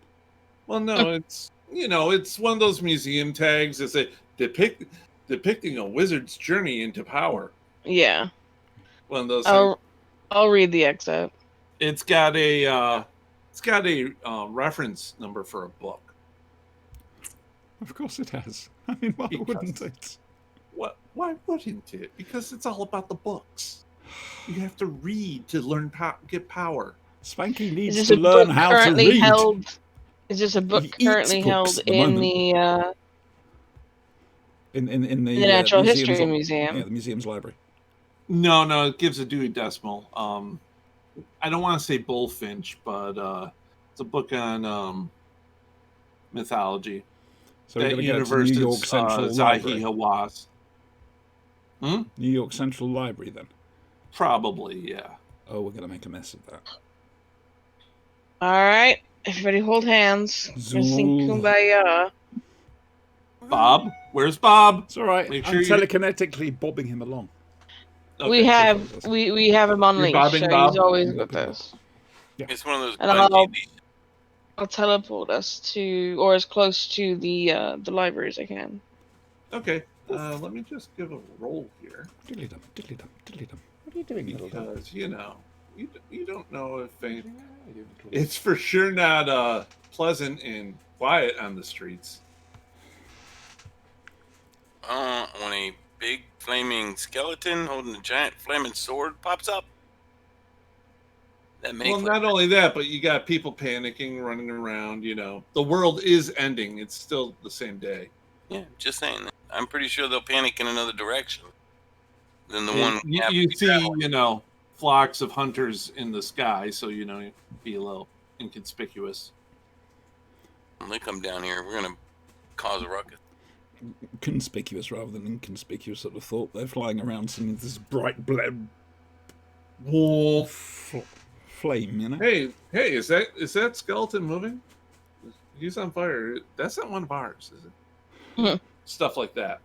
Well, no, it's it's one of those museum tags that say depicting a wizard's journey into power. Yeah. One of those. Things. I'll read the excerpt. It's got a reference number for a book. Of course it has. I mean, why Because- wouldn't it? What? Why wouldn't it? Because it's all about the books. You have to read to learn get power. Spanky Is needs this to a learn book how to currently read. held? Is this a book He eats currently books held at the in moment. the In the the Natural museum's History Yeah, Museum? the museum's library. No, it gives a Dewey Decimal. I don't want to say Bullfinch, but it's a book on mythology. So we're That going to go to universe New York is Central Zahi Library. Hawass. New York Central Library, then. Probably, yeah. Oh, we're going to make a mess of that. All right, everybody, hold hands. We're gonna sing Zool. Kumbaya. Bob, where's Bob? It's all right. Make I'm sure you- telekinetically bobbing him along. We Okay. have we have him on You're leash, bobbing so Bob? he's always with us. It's one of those And bungee. I'll teleport us to, or as close to the library as I can. Okay. Let me just give a roll here, Diddly-dum, diddly-dum, diddly-dum. What are you doing, little dog? because you don't know if it's for sure not pleasant and quiet on the streets. When a big flaming skeleton holding a giant flaming sword pops up. That may Well, not only that, but you got people panicking, running around. The world is ending. It's still the same day. Yeah, just saying that. I'm pretty sure they'll panic in another direction than the And one we happen to you be see, traveling. flocks of hunters in the sky, so be a little inconspicuous. When they come down here, we're gonna cause a ruckus. Conspicuous rather than inconspicuous, sort of thought. They're flying around singing this bright flame, Hey, is that skeleton moving? He's on fire. That's not one of ours, is it? Stuff like that.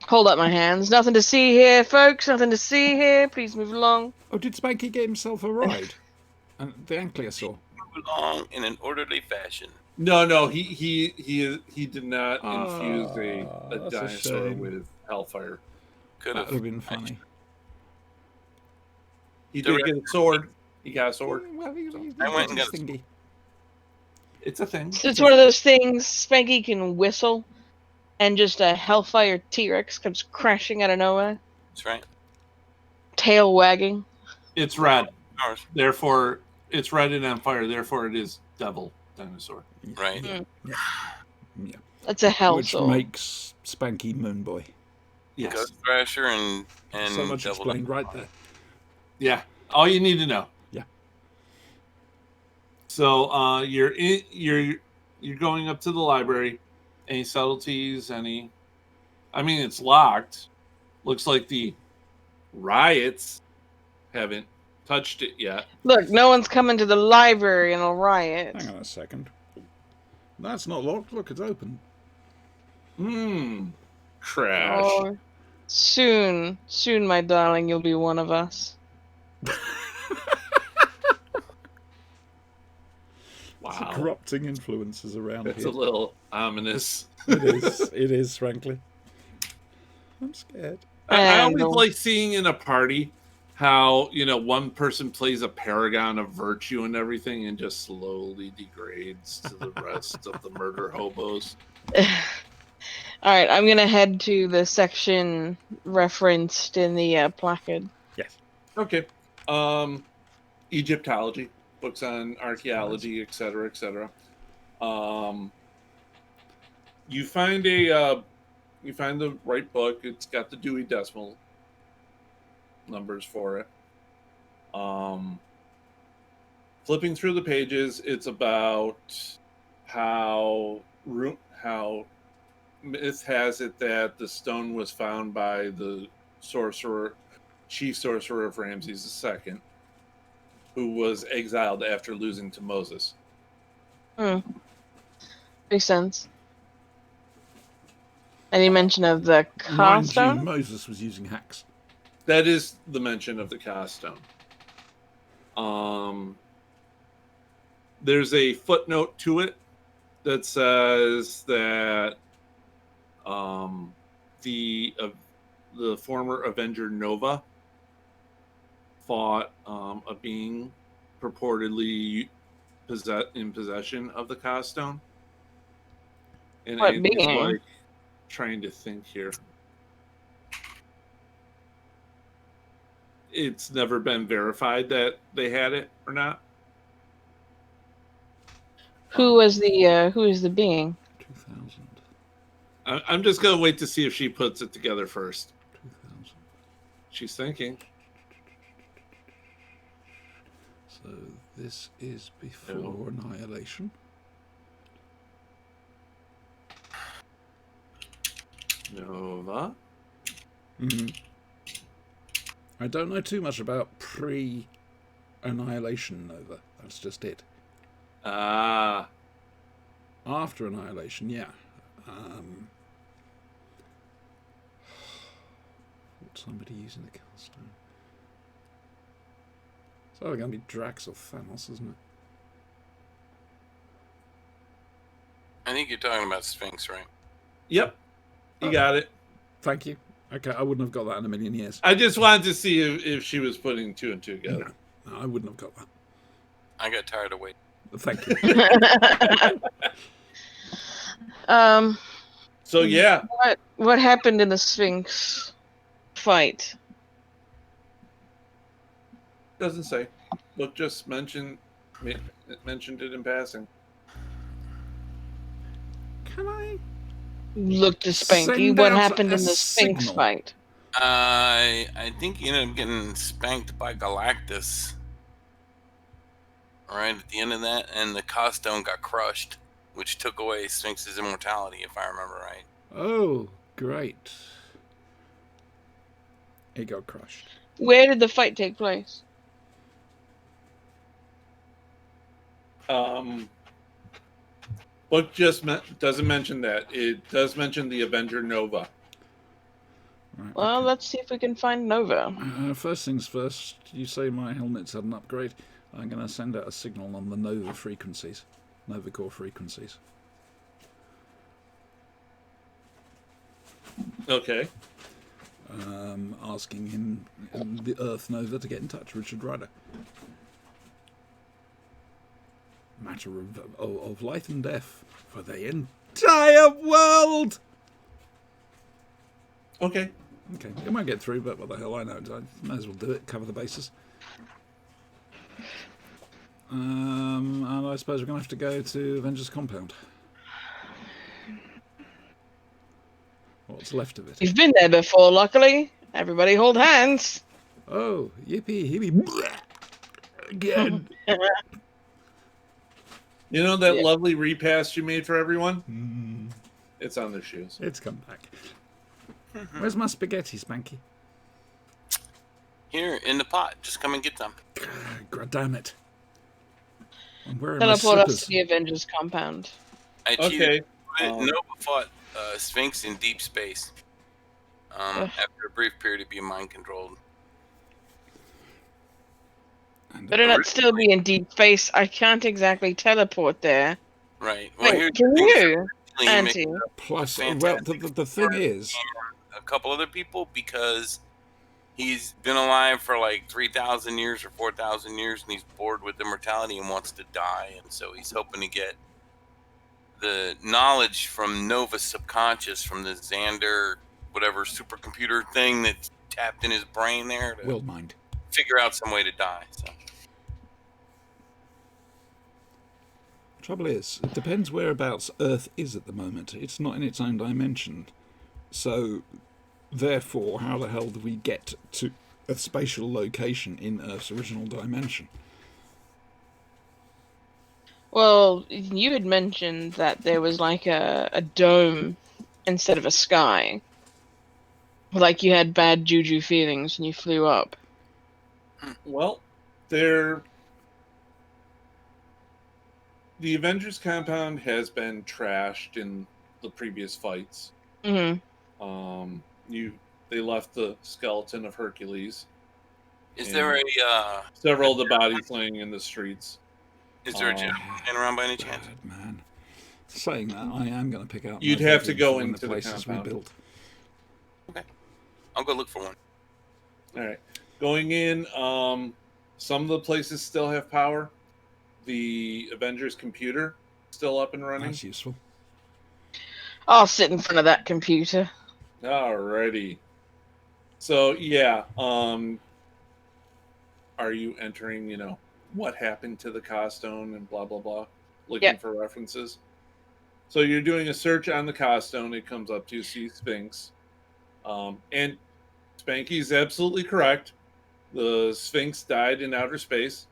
Hold up my hands. Nothing to see here, folks. Nothing to see here. Please move along. Oh, did Spanky get himself a ride? And the ankylosaur. Move along in an orderly fashion. No, he did not infuse a that's a dinosaur shame. with hellfire. Could That would have been funny. He did get a sword. He got a sword. Well, he I went and his got a thingy. It's a thing. It's one of those things Spanky can whistle, and just a Hellfire T-Rex comes crashing out of nowhere, That's right. tail wagging. It's red. Ours. Therefore, it's red and on fire. Therefore, it is devil dinosaur. Right. Yeah. That's a hell Which soul. makes Spanky Moonboy. Yes. Ghost Thrasher and So much Devil explained Dinosaur. right there. Yeah. All you need to know. Yeah. So you're going up to the library. Any subtleties? I mean, it's locked. Looks like the riots haven't touched it yet. Look, no one's coming to the library in a riot. Hang on a second. That's not locked. Look, it's open. Crash. Oh, soon, my darling, you'll be one of us. Wow. Corrupting influences around It's here. a little ominous. It is, frankly. I'm scared. I always like seeing in a party how, one person plays a paragon of virtue and everything and just slowly degrades to the rest of the murder hobos. Alright, I'm gonna head to the section referenced in the placard. Yes. Okay. Egyptology, books on archaeology, etc., etc. You find the right book. It's got the Dewey Decimal numbers for it. Flipping through the pages, it's about how myth has it that the stone was found by the chief sorcerer of Ramses II, who was exiled after losing to Moses. Makes sense. Any mention of the Mind you, Carstone? Moses was using hacks. That is the mention of the Carstone. There's a footnote to it that says that the former Avenger Nova fought a being purportedly in possession of the Carstone. And What it's being? like trying to think here. It's never been verified that they had it or not. Who is the being? 2000. I'm just gonna wait to see if she puts it together first. 2000. She's thinking. So this is before Annihilation. Nova. I don't know too much about pre-Annihilation Nova. That's just it. Ah. After Annihilation, yeah. Somebody using the Carstone. It's either going to be Drax or Thanos, isn't it? I think you're talking about Sphinx, right? Yep. You got it. Thank you. Okay, I wouldn't have got that in a million years. I just wanted to see if she was putting two and two together. No, I wouldn't have got that. I got tired of waiting. Thank you. So yeah. What happened in the Sphinx fight? Doesn't say. book just mentioned it in passing. Can I? Look to Spanky. Send What out happened a in the Sphinx signal. fight? I think he ended up getting spanked by Galactus right at the end of that, and the Costone got crushed, which took away Sphinx's immortality, if I remember right. Oh, great. It got crushed. Where did the fight take place? Book just doesn't mention that. It does mention the Avenger Nova. Right, Well, okay. let's see if we can find Nova. First things first, you say my helmet's had an upgrade. I'm going to send out a signal on the Nova frequencies. Nova core frequencies. Okay. Asking him, the Earth Nova, to get in touch. Richard Ryder. Matter of life and death for the entire world. Okay. Okay, it won't get through, but what the hell, I know. I might as well do it, cover the bases. And I suppose we're going to have to go to Avengers Compound. What's left of it? You've been there before, luckily. Everybody hold hands. Oh, yippee, yippee. Again. You know that Yeah. lovely repast you made for everyone? It's on their shoes. It's come back. Where's my spaghetti, Spanky? Here in the pot, just come and get them. God damn it. I'm wearing Teleport my us to slippers. the Avengers compound. I Okay. cheated. Um, Nova fought Sphinx in deep space. After a brief period of being mind controlled. And Better not still be in deep space. I can't exactly teleport there. Right. Well, Wait, here's can the thing. you, He makes Auntie? plus, well, fantastic the thing is, a couple other people because he's been alive for like 3,000 years or 4,000 years, and he's bored with immortality and wants to die, and so he's hoping to get the knowledge from Nova's subconscious, from the Xander, whatever supercomputer thing that's tapped in his brain there to will mind. figure out some way to die. So. Trouble is, it depends whereabouts Earth is at the moment. It's not in its own dimension. So, therefore, how the hell do we get to a spatial location in Earth's original dimension? Well, you had mentioned that there was like a dome instead of a sky. Like you had bad juju feelings when you flew up. Well, the Avengers compound has been trashed in the previous fights. Mm-hmm. They left the skeleton of Hercules. Is there several of the bodies laying in the streets? Is there a gentleman around by any chance? Bad man. Saying that, I am going to pick out. You'd my have to bedroom go for one of into the places we compound. built. Okay, I'll go look for one. All right, going in. Some of the places still have power. The Avengers computer still up and running. That's useful. I'll sit in front of that computer. Alrighty. So yeah, are you entering, what happened to the Costone and blah blah blah, looking Yep. for references? So you're doing a search on the Costone, it comes up to see Sphinx. And Spanky's absolutely correct. The Sphinx died in outer space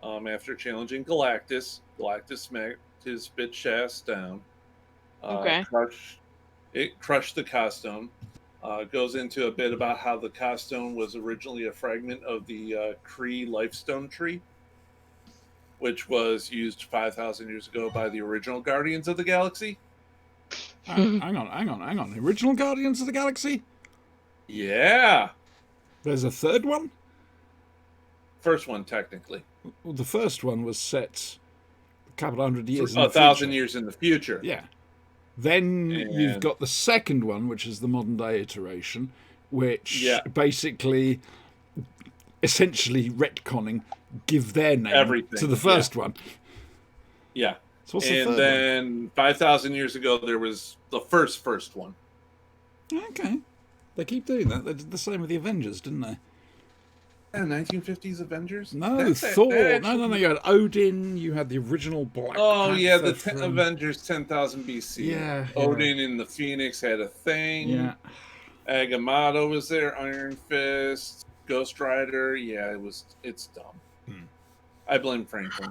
after challenging Galactus. Galactus smacked his bitch ass down. Okay. It crushed the Costone. Goes into a bit about how the Costone was originally a fragment of the Kree Lifestone tree, which was used 5,000 years ago by the original Guardians of the Galaxy. Hang on. The original Guardians of the Galaxy? Yeah. There's a third one? First one, technically. Well, the first one was set a couple hundred years in A the thousand future. years in the future. Yeah. Then you've And- got the second one, which is the modern day iteration, which Yeah. basically, essentially retconning, give their name Everything, to the first one. Yeah. So what's the And third then 5,000 years ago, there was the first one. one? Okay. They keep doing that. They did the same with the Avengers, didn't they? Yeah, 1950s Avengers. No, That Thor. No, actually- you had Odin. You had the original Black Oh yeah, the Panther from- Avengers 10,000 BC. Yeah, Odin in the Phoenix had a thing. Yeah. Agamotto was there. Iron Fist, Ghost Rider. Yeah, it's dumb. Hmm. I blame Franklin.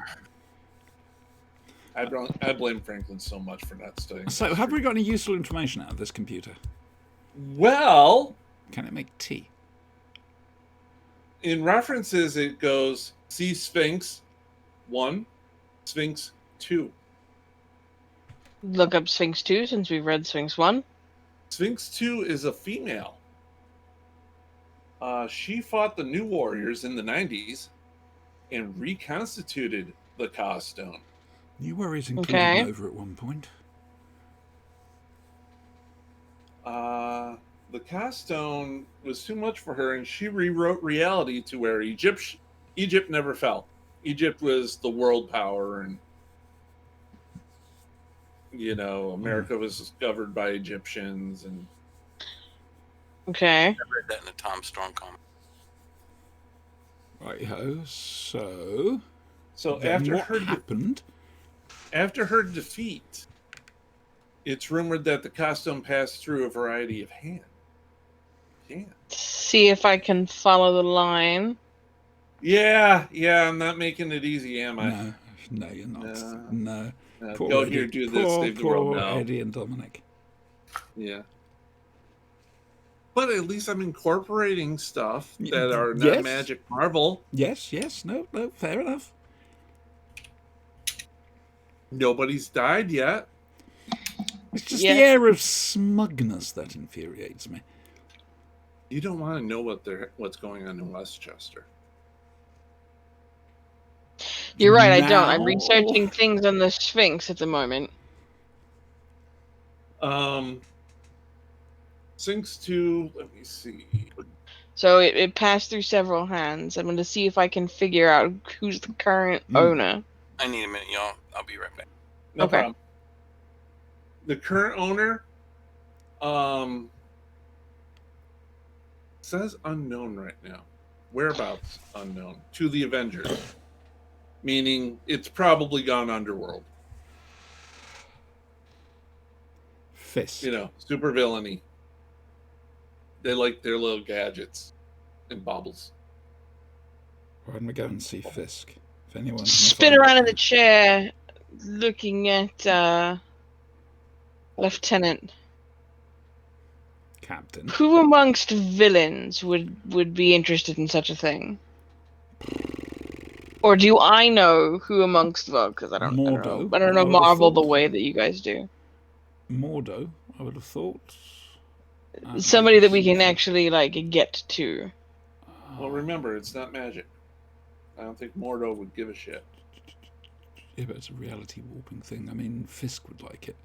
I blame Franklin so much for not studying. So, have we got any useful information out of this computer? Well, Can it make tea? in references, it goes see Sphinx 1, Sphinx 2. Look up Sphinx 2 since we've read Sphinx 1. Sphinx 2 is a female. She fought the New Warriors in the 90s and reconstituted the Ka Stone. New Warriors included Okay. Nova at one point. The Ka Stone was too much for her, and she rewrote reality to where Egypt never fell. Egypt was the world power, and America was discovered by Egyptians, and Okay. I read that in a Tom Strong comic. Right-ho. So then after what her happened? after her defeat, it's rumored that the Ka Stone passed through a variety of hands. Yeah. See if I can follow the line. Yeah, I'm not making it easy, am I? No, you're not. No. No. Go here, do this, save the world. Poor No. Eddie and Dominic. Yeah. But at least I'm incorporating stuff that are not Yes. Magic Marvel. Yes. No, fair enough. Nobody's died yet. It's just Yeah. the air of smugness that infuriates me. You don't want to know what's going on in Westchester. You're right, I don't. I'm Now- researching things on the Sphinx at the moment. Sphinx 2, let me see. So it passed through several hands. I'm going to see if I can figure out who's the current Hmm. owner. I need a minute, y'all. I'll be right back. No Okay. problem. The current owner says unknown right now. Whereabouts unknown to the Avengers. Meaning it's probably gone underworld. Fisk. Super villainy. They like their little gadgets and baubles. Why don't we go and see Fisk? If anyone Spin around in the chair, looking at Lieutenant. Captain. Who amongst villains would be interested in such a thing? Or do I know who amongst them? Because I don't know. Mordo. I don't know I would have Marvel the thought. way that you guys do. Mordo, I would have thought. Somebody that we can actually get to. Well, remember, it's not magic. I don't think Mordo would give a shit. Yeah, but it's a reality warping thing. I mean, Fisk would like it.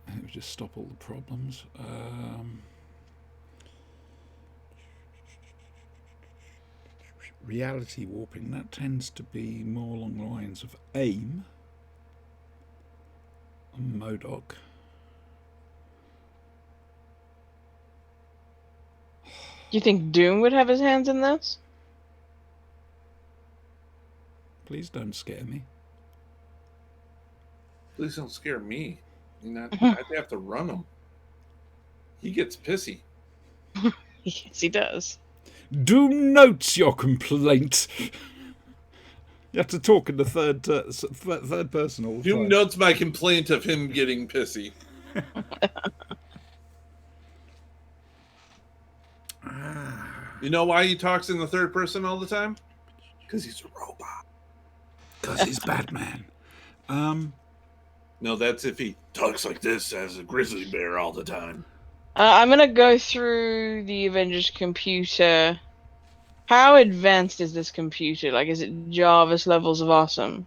And it would just stop all the problems. Reality warping, that tends to be more along the lines of AIM and MODOK. Do you think Doom would have his hands in this? Please don't scare me. Please don't scare me. I'd have to run him. He gets pissy. Yes, he does. Doom notes your complaint. You have to talk in the third person all the Doom time. notes my complaint of him getting pissy. You know why he talks in the third person all the time? Because he's a robot. Because he's Batman. No, that's if he talks like this as a grizzly bear all the time. I'm gonna go through the Avengers computer. How advanced is this computer? Is it Jarvis levels of awesome?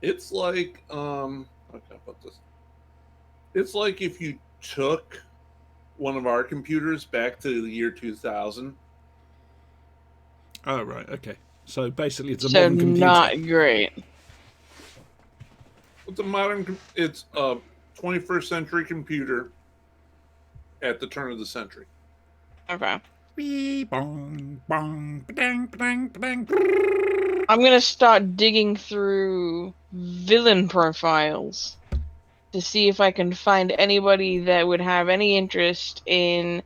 It's like, how can I put this? It's like if you took one of our computers back to the year 2000. Oh, right, okay. So basically it's a So modern computer. not great. It's a 21st century computer at the turn of the century. Okay. Wee bong bong ba-dang ba-dang ba-dang. I'm gonna start digging through villain profiles to see if I can find anybody that would have any interest in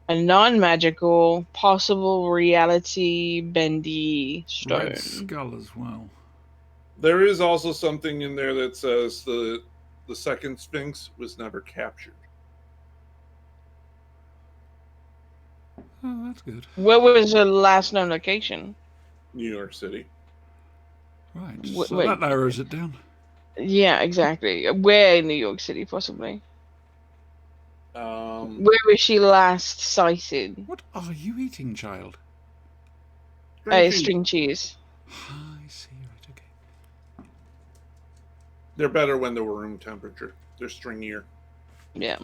a non-magical, possible reality bendy Red stone. Skull as well. There is also something in there that says the second Sphinx was never captured. Oh, that's good. Where was the last known location? New York City. Right, Wh- so wait. that narrows it down. Yeah, exactly. Where in New York City, possibly? Um, Where was she last sighted? What are you eating, child? String cheese. I see, right, okay. They're better when they're room temperature. They're stringier. Yeah.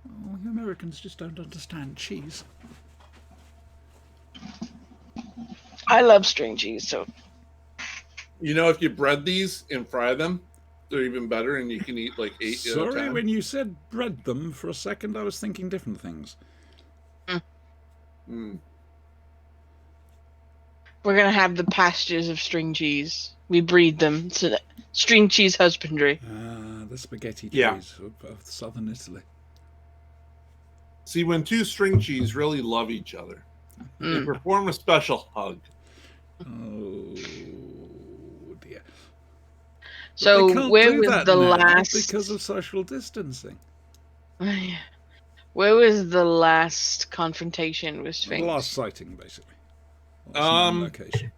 Oh, you Americans just don't understand cheese. I love string cheese, so You know, if you bread these and fry them, they're even better, and you can eat like 8 at a Sorry, time. when you said bread them, for a second I was thinking different things. Mm. we're gonna have the pastures of string cheese. We breed them. It's a string cheese husbandry. The spaghetti Yeah. trees of southern Italy. See, when two string cheese really love each other, they Mm. perform a special hug. Oh dear. But So they can't where do was that the now last? because of social distancing. Where was the last confrontation with The Sphinx? last sighting, basically. Last known location.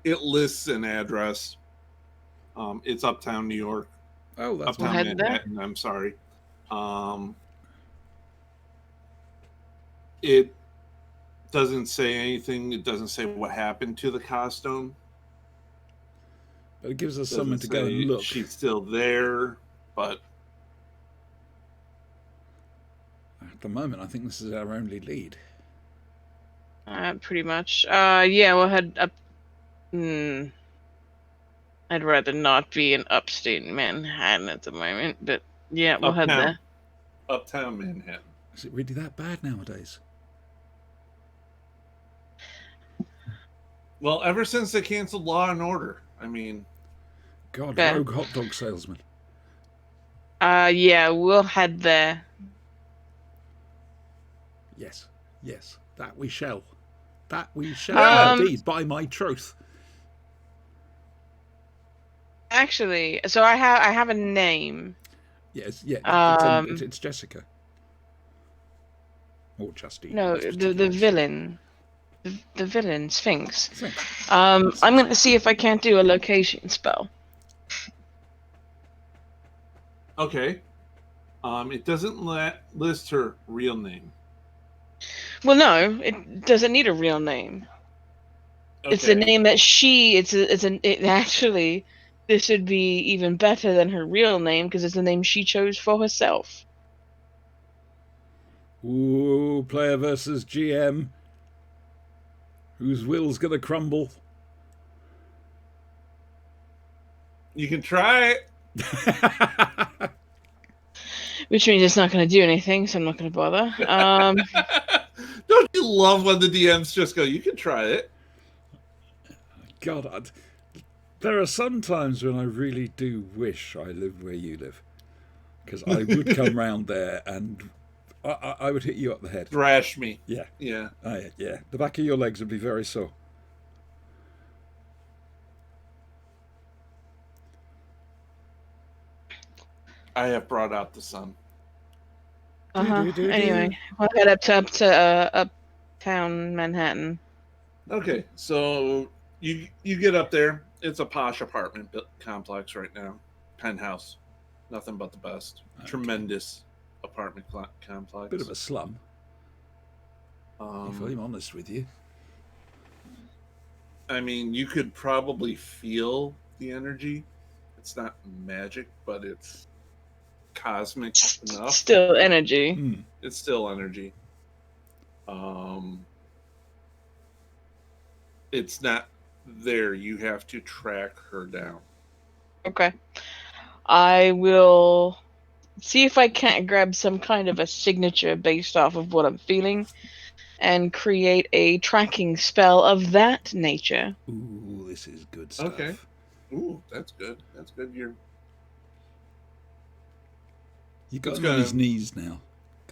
It lists an address. It's Uptown New York. Oh, that's Uptown We'll head there. Manhattan. I'm sorry. It doesn't say anything. It doesn't say what happened to the costume. But it gives us Doesn't somewhere to go say and look. she's still there, but At the moment, I think this is our only lead. Pretty much. Yeah, we'll head up. I'd rather not be in upstate Manhattan at the moment, but yeah, we'll head there. Uptown Manhattan. Is it really that bad nowadays? Well, ever since they canceled Law and Order, I mean, God, Fair. rogue hot dog salesman. Yeah, we'll head there. Yes, yes, that we shall. That we shall indeed, by my troth. Actually, so I have a name. Yes, yeah, it's Jessica. Or Justine. No, in this the particular villain. The villain, Sphinx. Sphinx. I'm gonna see if I can't do a location spell. okay. It doesn't list her real name. Well, no, it doesn't need a real name. Okay. It's the name that she. It actually. This would be even better than her real name because it's the name she chose for herself. Ooh, player versus GM. Whose will's gonna crumble? You can try it. Which means it's not going to do anything, so I'm not going to bother. Don't you love when the DMs just go, you can try it? God, there are some times when I really do wish I lived where you live. Because I would come round there and I would hit you up the head. Thrash me. Yeah. Yeah. Yeah. The back of your legs would be very sore. I have brought out the sun. Anyway, we'll head up to uptown Manhattan. Okay, so you get up there. It's a posh apartment complex right now. Penthouse. Nothing but the best. Okay. Tremendous apartment complex. Bit of a slum, if I'm honest with you. I mean, you could probably feel the energy. It's not magic, but it's cosmic enough. Still energy. It's still energy. It's not there. You have to track her down. Okay. I will see if I can't grab some kind of a signature based off of what I'm feeling, and create a tracking spell of that nature. Ooh, this is good stuff. Okay. Ooh, that's good. That's good. You got It's him on his gonna- knees now.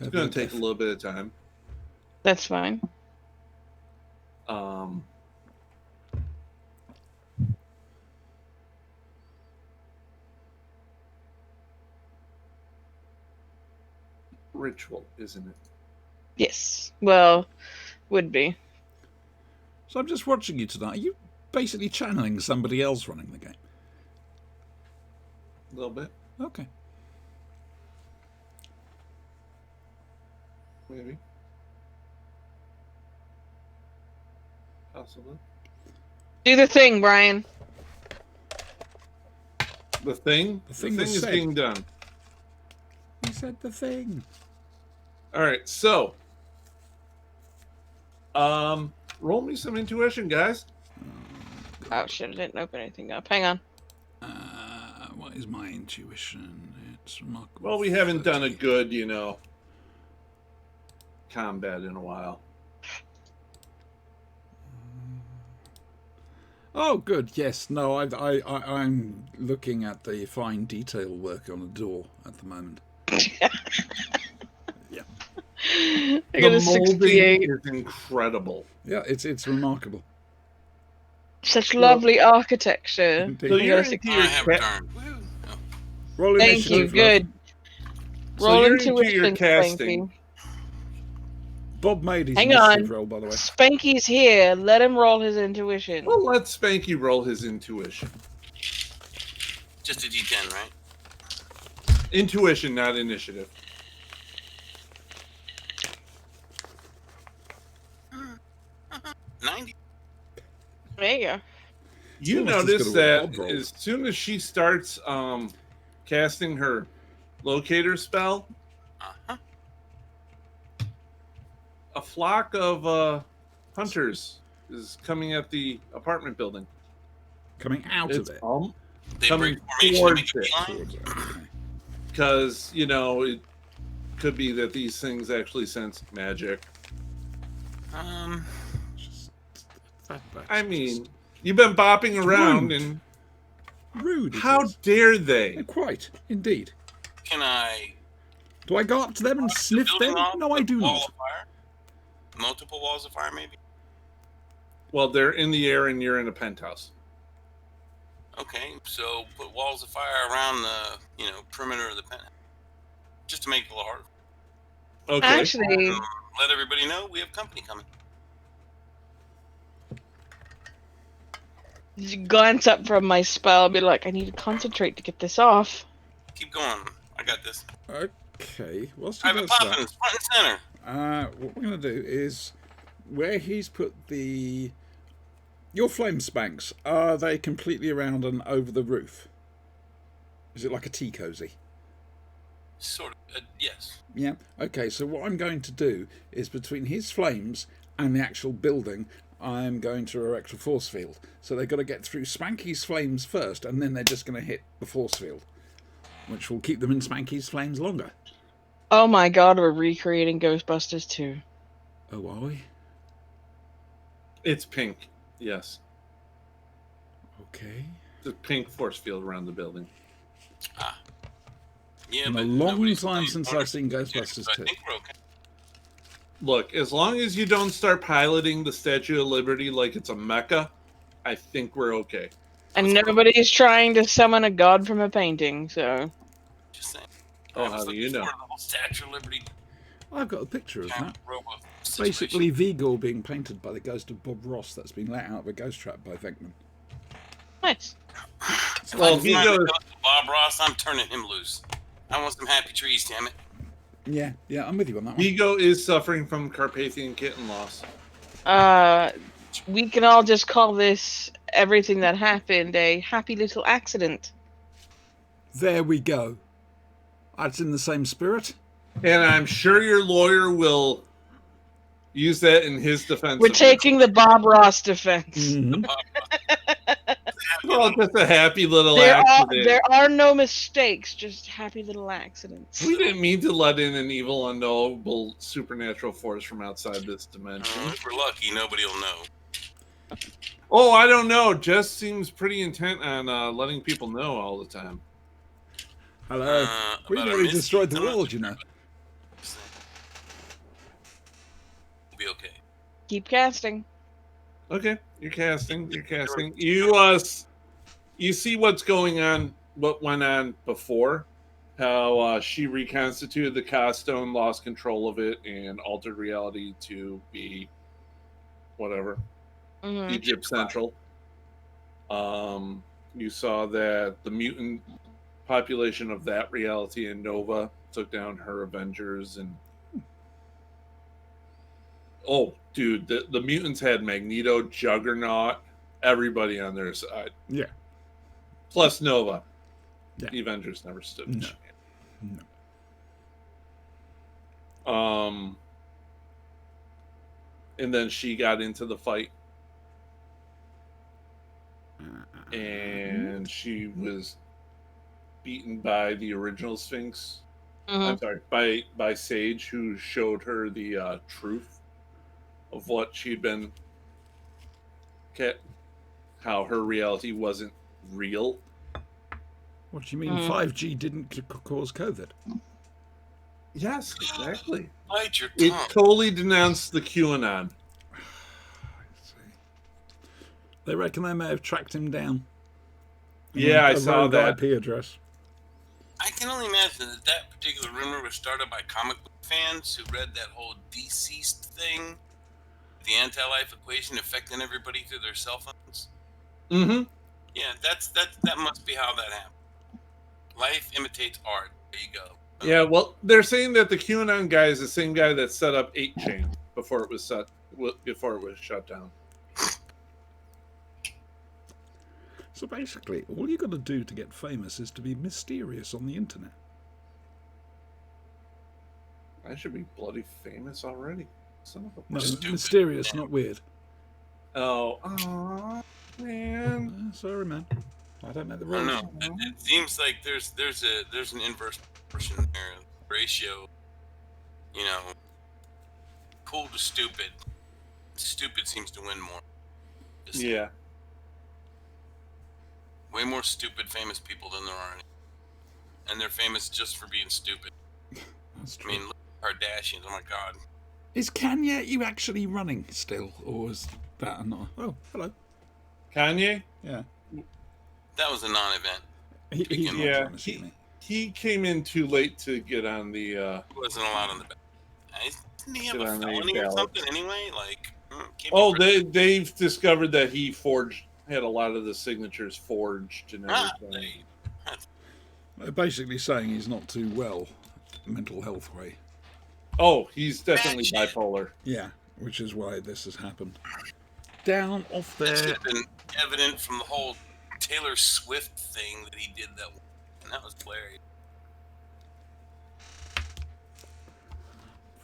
It's going to take a little bit of time. That's fine. Ritual, isn't it? Yes. Well, would be. So I'm just watching you tonight. Are you basically channeling somebody else running the game? A little bit, Okay. maybe. Possibly. Do the thing, Brian. The thing? The thing The was thing is said. being done. He said the thing. All right, so roll me some intuition, guys. Oh shit! I didn't open anything up. Hang on. What is my intuition? It's remarkable. Well, we haven't done a 30. good, combat in a while. Oh, good. Yes. No, I'm looking at the fine detail work on a door at the moment. Yeah. I got The a molding 68. is incredible. Yeah, it's remarkable. Such lovely architecture. Indeed. So I you're got a into I your have a turn. Woo. Oh. Roll Thank you. initiative, love. Good. So Roll you're into intuition, your casting. Spanky. Bob made his Hang initiative on. roll, by the way. Spanky's here. Let him roll his intuition. Well, let Spanky roll his intuition. Just a D10, right? Intuition, not initiative. Uh-huh. 90. There you go. You almost as notice good as that Bob rolled. as soon as she starts casting her locator spell, Uh-huh. a flock of hunters is coming at the apartment building. Coming out It's of it. They coming break formation to towards make a it. beeline? Towards it. Okay. Because, it could be that these things actually sense magic. Just, that's I mean, you've been bopping around, rude. and rude. it how is. dare they? Quite, indeed. Can I Do I go up to them and sniff building them? off No, I with do wall not. of fire? Multiple walls of fire, maybe? Well, they're in the air, and you're in a penthouse. Okay, so put walls of fire around the, perimeter of the pen. Just to make it a little harder. Okay. Actually, Let everybody know we have company coming. you glance up from my spell, be like, I need to concentrate to get this off. Keep going. I got this. Okay. Whilst I you have it guys popping. It's front and center. what we're going to do is where he's put your flame spanks, are they completely around and over the roof? Is it like a tea cozy? Sort of. Yes. Yeah. Okay, so what I'm going to do is between his flames and the actual building, I'm going to erect a force field. So they've got to get through Spanky's flames first, and then they're just going to hit the force field, which will keep them in Spanky's flames longer. Oh my god, we're recreating Ghostbusters 2. Oh, are we? It's pink. Yes. Okay. The pink force field around the building. Yeah, In a but long nobody's time playing since part I've seen of it, Ghostbusters so I 2. think we're okay. Look, as long as you don't start piloting the Statue of Liberty like it's a mecha, I think we're okay. And nobody's trying to summon a god from a painting, so. Just saying. Oh, I was how do looking you know? for the whole Statue of Liberty I've got a picture of that. robo situation. Basically, Vigor being painted by the ghost of Bob Ross that's been let out of a ghost trap by Venkman. Nice. If Well, I find Vigo- the ghost of Bob Ross, I'm turning him loose. I want some happy trees, damn it. Yeah, I'm with you on that one. Vigo is suffering from Carpathian kitten loss. We can all just call this everything that happened a happy little accident. There we go. That's in the same spirit. And I'm sure your lawyer will use that in his defense. We're of you. taking the Bob Ross defense. Mhm. What Well, just a happy little There accident. are no mistakes, just happy little accidents. We didn't mean to let in an evil, unknowable supernatural force from outside this dimension. If we're lucky, nobody will know. Oh, I don't know. Jess seems pretty intent on letting people know all the time. Hello. We've About our already misdeeds, destroyed the I'm not world, sure you know. We'll be okay. Keep casting. Okay, you're casting. You're casting. You see what's going on. What went on before? How she reconstituted the Castone, lost control of it, and altered reality to be whatever. Mhm. Egypt Central. You saw that the mutant population of that reality in Nova took down her Avengers, and oh, dude, the mutants had Magneto, Juggernaut, everybody on their side. Yeah. Plus Nova. Yeah. The Avengers never stood a No. chance. No. And then she got into the fight. And she was beaten by the original Sphinx. I'm sorry, by Sage, who showed her the truth of what she'd been, how her reality wasn't real. What do you mean 5G didn't cause COVID? Yes, exactly. Bite your It tongue. totally denounced the QAnon. They reckon they may have tracked him down. Yeah, I A saw rogue that. IP address. I can only imagine that that particular rumor was started by comic book fans who read that whole deceased thing, the anti-life equation affecting everybody through their cell phones. Mm-hmm. Yeah, that must be how that happened. Life imitates art. There you go. Yeah, well, they're saying that the QAnon guy is the same guy that set up 8chain before it was shut down. So basically, all you got to do to get famous is to be mysterious on the internet. I should be bloody famous already. Son of a No, bitch. mysterious, not weird. Oh, man. Sorry, man. I don't know the I don't rules. know. It seems like there's an inverse proportion there, ratio. You know, cool to stupid. Stupid seems to win more. Just Yeah. way more stupid famous people than there are any. And they're famous just for being stupid. That's I true. mean, look at the Kardashians. Oh my god. Is Kanye you actually running still, or is that not? Oh, hello. Kanye? Yeah. That was a non-event. He's not Yeah, trying to see me. he came in too late to get on the. He wasn't allowed on the ballot. Didn't he have Get a on the felony or ballot. something anyway? Like, can't be Oh, president. they've discovered that he had a lot of the signatures forged and everything. They're basically saying he's not too well, mental health way. Oh, he's definitely Bad shit. bipolar. Yeah, which is why this has happened. Down off That should there. have been evident from the whole Taylor Swift thing that he did that, and that was hilarious.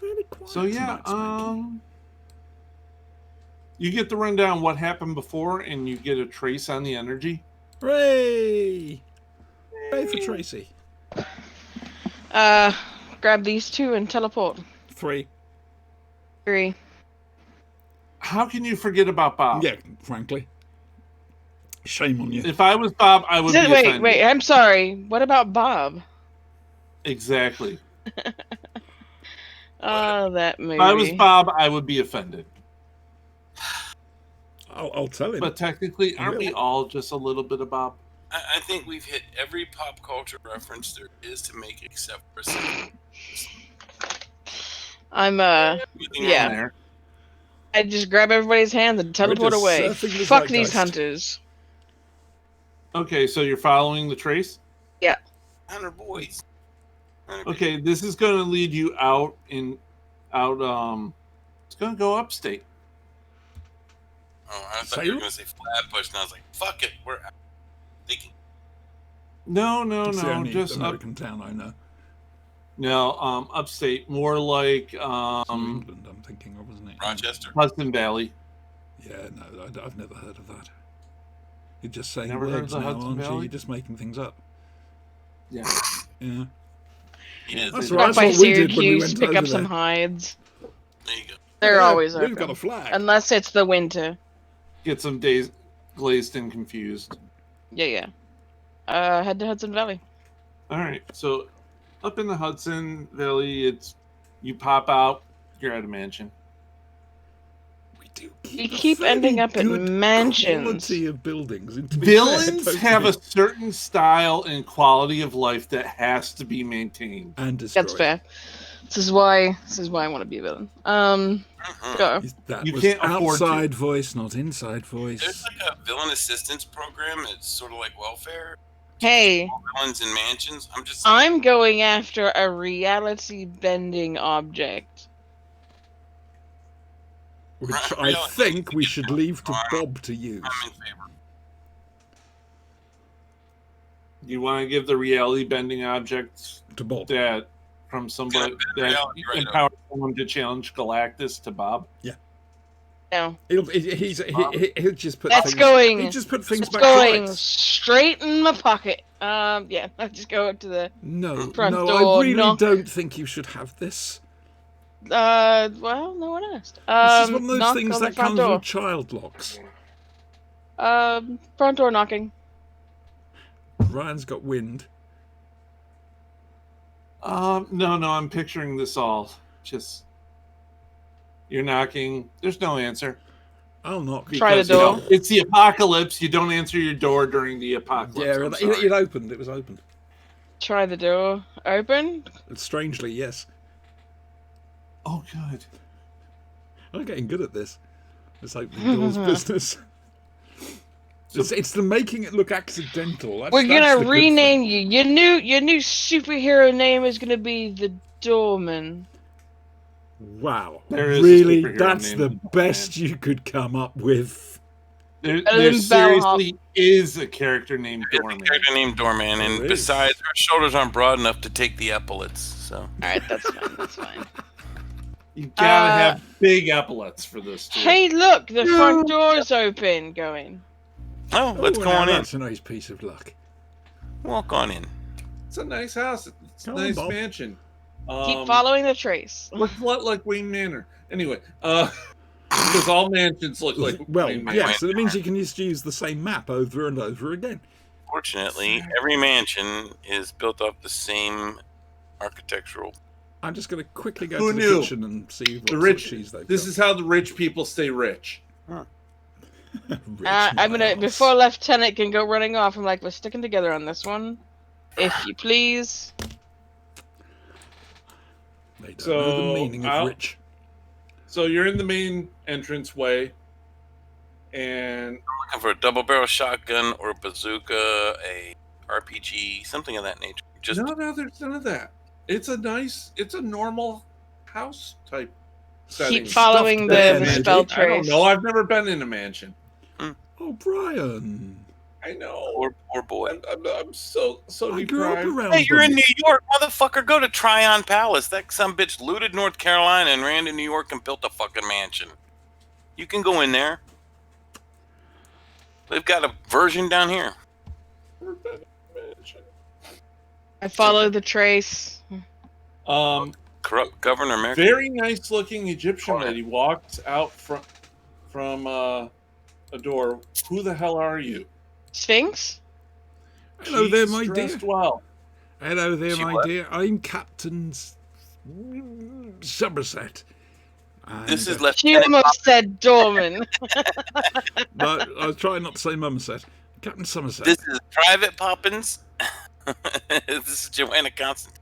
Really quiet. So yeah, tonight, Spanky. you get the rundown what happened before, and you get a trace on the energy. Hooray! Hooray for Tracy. Grab these two and teleport. 3. 3. How can you forget about Bob? Yeah, frankly. Shame on you. If I was Bob, I would be offended. Wait, I'm sorry. What about Bob? Exactly. Oh, that movie. If I was Bob, I would be offended. I'll tell him. But technically, I aren't we will. all just a little bit of Bob? I think we've hit every pop culture reference there is to make except for some. I'm Anything Yeah. wrong There. I just grab everybody's hands and teleport just away. surfing the Fuck these zeitgeist. hunters. Okay, so you're following the trace? 100 boys. 100 Okay, this is going to lead you out. It's going to go upstate. Oh, I thought Say you were what? going to say Flatbush, and I was like, fuck it, we're out. Thinking, No, It's the only just up. American town I know. No, upstate, more like It's New England, I'm thinking of, isn't it? Rochester. Hudson Valley. Yeah, no, I've never heard of that. You're just saying Never heard of words the now, Hudson aren't you? Valley? You're just making things up. Yeah. Yeah. He is. That's Stop right. That's by what we did when we Syracuse, went pick over up some there. hides. There you go. They're Yeah, always we've open. got a flag. Unless it's the winter. Get some days glazed and confused. Yeah. Head to Hudson Valley. All right. So up in the Hudson Valley, you pop out, you're at a mansion. We do You a keep fairly ending up at good mansions. quality of buildings. And to be fair, Villains have a certain style and quality of life that has to be maintained. and destroyed. That's fair. This is why I want to be a villain. Go. That You was can't afford outside voice, not inside voice. There's like a villain assistance program. It's sort of like welfare. Hey, Villains in mansions. I'm just. I'm going after a reality-bending object. Which Right, I really? think we should leave to Bob to use. I'm in favor. You want to give the reality bending objects To Bob. that from somebody bend that reality right empowers someone to challenge Galactus to Bob? No, He'll just put That's things, going- He'll just put things it's back going right. straight in my pocket. Yeah, I just go up to the. No, front no, door, I really knock. don't think you should have this. Well, no one asked. This is one of those knock things on the that front comes door. with child locks. Front door knocking. Ryan's got wind. No, I'm picturing this all. Just you're knocking. There's no answer. I'll knock. Try the Because, you know, door. it's the apocalypse. You don't answer your door during the apocalypse. Yeah, I'm it sorry. opened. It was opened. Try the door. Open. Strangely, yes. Oh, good. I'm getting good at this. It's opening doors business. It's the making it look accidental. We're That's gonna the good rename you. Your new superhero name is gonna be the Doorman. thing. Wow. There is a Really? superhero That's named the Doorman. best you could come up with. There than seriously is a character named There's a Doorman. character named Doorman, There and is. besides, her shoulders aren't broad enough to take the epaulets. So All right, that's fine. That's fine. You gotta have big epaulets for this. Too. Hey, look, the front door's open. Going. let's go on in. That's a nice piece of luck. Walk on in. It's a nice house. It's a Come on, nice Bob. mansion. Keep following the trace. Looks a lot like Wayne Manor. Anyway, because all mansions look like Well, Wayne Manor. yes, so it means you can just use the same map over and over again. Fortunately, every mansion is built off the same architectural. I'm just going to quickly go Who to the knew? kitchen and see what The sort rich. of cheese they've This got. is how the rich people stay rich. Rich I'm gonna Miles. before Lieutenant can go running off. I'm like, we're sticking together on this one, if you please. They don't know So, the meaning of I'll- rich. So you're in the main entranceway, and Looking for a double barrel shotgun or a bazooka, a RPG, something of that nature. Just no, there's none of that. It's a normal house type setting. Keep following Stuffed the bear, spell maybe. I don't trace. know. I've never been in a mansion. Oh, Brian. I know. or boy. I'm so I grew up deprived. around Hey, you're in them. New York, motherfucker. Go to Tryon Palace. That some bitch looted North Carolina and ran to New York and built a fucking mansion. You can go in there. They've got a version down here. Never been in a mansion. I follow the trace. Corrupt governor, America. Very nice looking Egyptian Go ahead. lady walked out from a door. Who the hell are you? Sphinx? Hello there, my She's dear. dressed well. Hello there, She my what? dear. I'm Captain Somerset. And, This is She Lieutenant. almost said Doorman. no, I was trying not to say Mummerset. Captain Somerset. This is Private Poppins. This is Joanna Constant.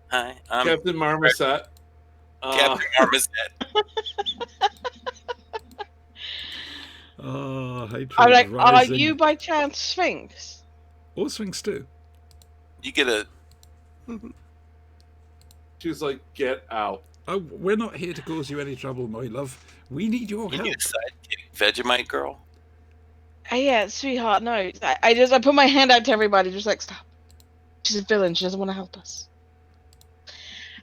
Hi, I'm Captain Marmoset. Captain Marmoset. Oh, hatred I'm like, is are rising. you by chance Sphinx? Or Sphinx too. You get a She was like, "Get out." Oh, we're not here to cause you any trouble, my love. We need your you help. need a sidekick, Vegemite girl. Yeah, sweetheart, no. I put my hand out to everybody, just like, stop. She's a villain, she doesn't want to help us.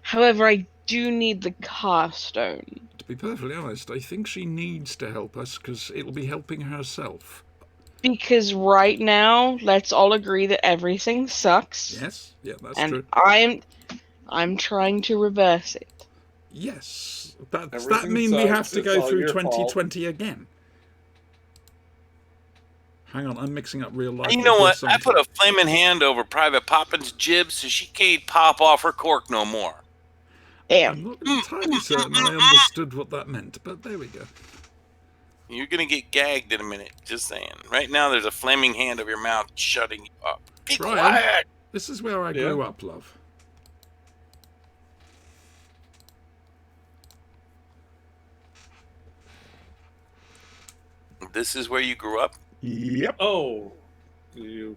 However, I do need the car stone. To be perfectly honest, I think she needs to help us because it'll be helping herself. Because right now, let's all agree that everything sucks. Yes, yeah, that's And true. I'm trying to reverse it. Yes, but does that Everything mean we have sucks, to it's go all through your fault. 2020 again? Hang on, I'm mixing up real life. You know what? with I put a something. flaming hand over Private Poppins' jib so she can't pop off her cork no more. Damn. I'm not entirely certain I understood what that meant, but there we go. You're gonna get gagged in a minute. Just saying. Right now, there's a flaming hand over your mouth shutting you up. Be Brian, quiet. this is where I grew up, love. This is where you grew up. Yep. Oh, did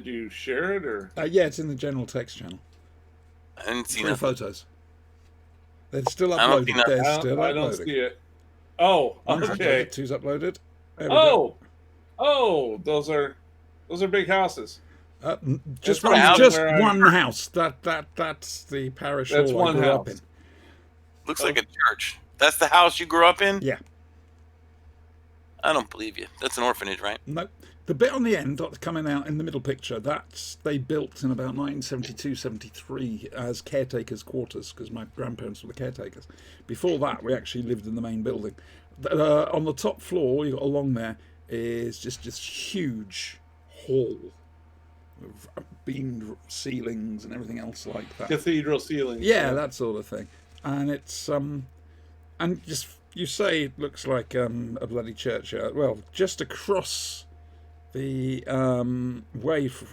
you share it or? Yeah, it's in the general text channel. I didn't see 3 nothing. photos. They're still I don't see uploaded. nothing. They're still I don't uploading. see it. Oh, One's okay. uploaded, 2's uploaded. There we go. Oh, those are big houses. Just That's one, not just where I- one house. That's the parish That's hall I one grew up house. in. Looks like a church. That's the house you grew up in? Yeah. I don't believe you. That's an orphanage, right? No, the bit on the end that's coming out in the middle picture, that's they built in about 1972-73 as caretakers' quarters because my grandparents were the caretakers. Before that, we actually lived in the main building. On the top floor, you got along there is just this huge hall with beamed ceilings and everything else like that. Cathedral ceilings. Yeah, that sort of thing. And it's and just you say it looks like a bloody churchyard. Well, just across the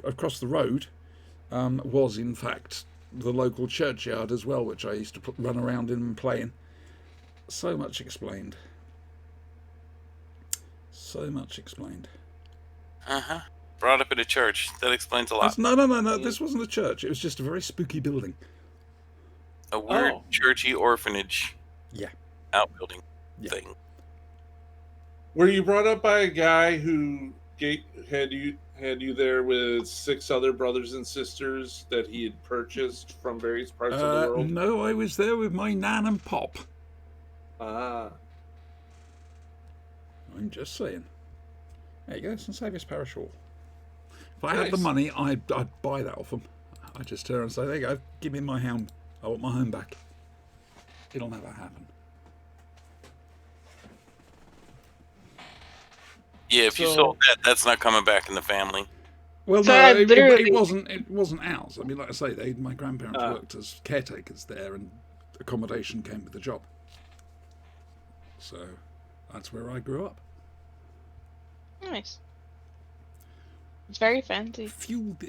across the road was in fact the local churchyard as well, which I used to run around in and play in. So much explained. So much explained. Uh-huh. Brought up at a church. That explains a lot. No. This wasn't a church. It was just a very spooky building. A weird churchy orphanage. Yeah. Outbuilding Yeah. thing. Were you brought up by a guy who had you there with 6 other brothers and sisters that he had purchased from various parts of the world? No, I was there with my nan and pop. Ah. I'm just saying. There you go, St Saviour's Parish Hall. If I had the Nice. money, I'd buy that off them. I'd just turn and say, there you go, give me my home. I want my home back. It'll never happen. Yeah, if you So- sold that, that's not coming back in the family. Well, So no, I it literally- wasn't ours. I mean, like I say, my grandparents worked as caretakers there, and accommodation came with the job. So that's where I grew up. Nice. It's very fancy. It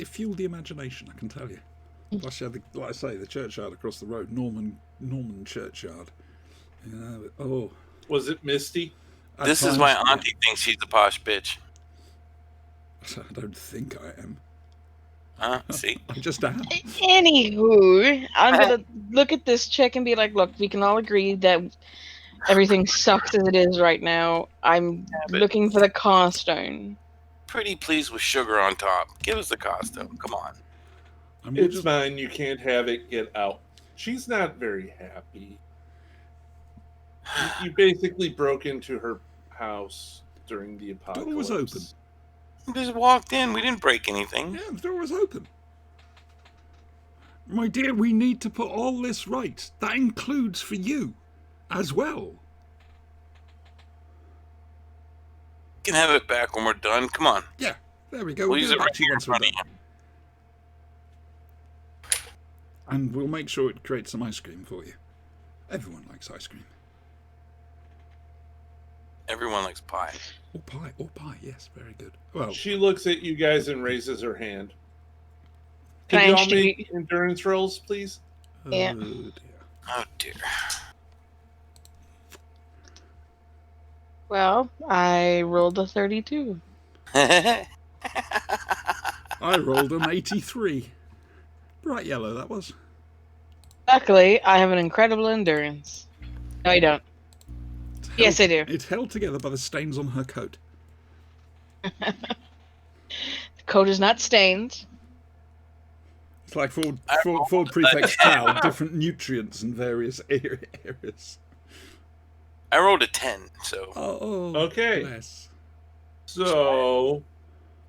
fueled the imagination, I can tell you. Plus, you had like I say, the churchyard across the road, Norman churchyard. You know, oh. Was it misty? at This is times, why yeah. Auntie thinks she's a posh bitch. I don't think I am. Huh? See? I just am. Anywho, I'm gonna look at this check and be like, look, we can all agree that everything sucks as it is right now. I'm but- looking for the car stone. Pretty pleased with sugar on top. Give us the costume. Come on. And we'll It's just, mine. You can't have it. Get out. She's not very happy. You basically broke into her house during the apocalypse. door was open. We just walked in. We didn't break anything. Yeah, the door was open. My dear, we need to put all this right. That includes for you as well. You can have it back when we're done. Come on. Yeah, there we go. We'll We'll use give it it back right to you here in once we're front of done. you. And we'll make sure it creates some ice cream for you. Everyone likes ice cream. Everyone likes pie. Or pie, yes, very good. Well, She looks at you guys and raises her hand. Can I Can you all introduce- make endurance rolls, please? Yeah. oh dear. Oh, dear. Well, I rolled a 32. I rolled an 83. Bright yellow, that was. Luckily, I have an incredible endurance. No, I don't. Yes, I do. It's held together by the stains on her coat. The coat is not stained. It's like Ford Prefect's Cloud, different nutrients in various areas. I rolled a 10, so Oh, Okay. bless. So,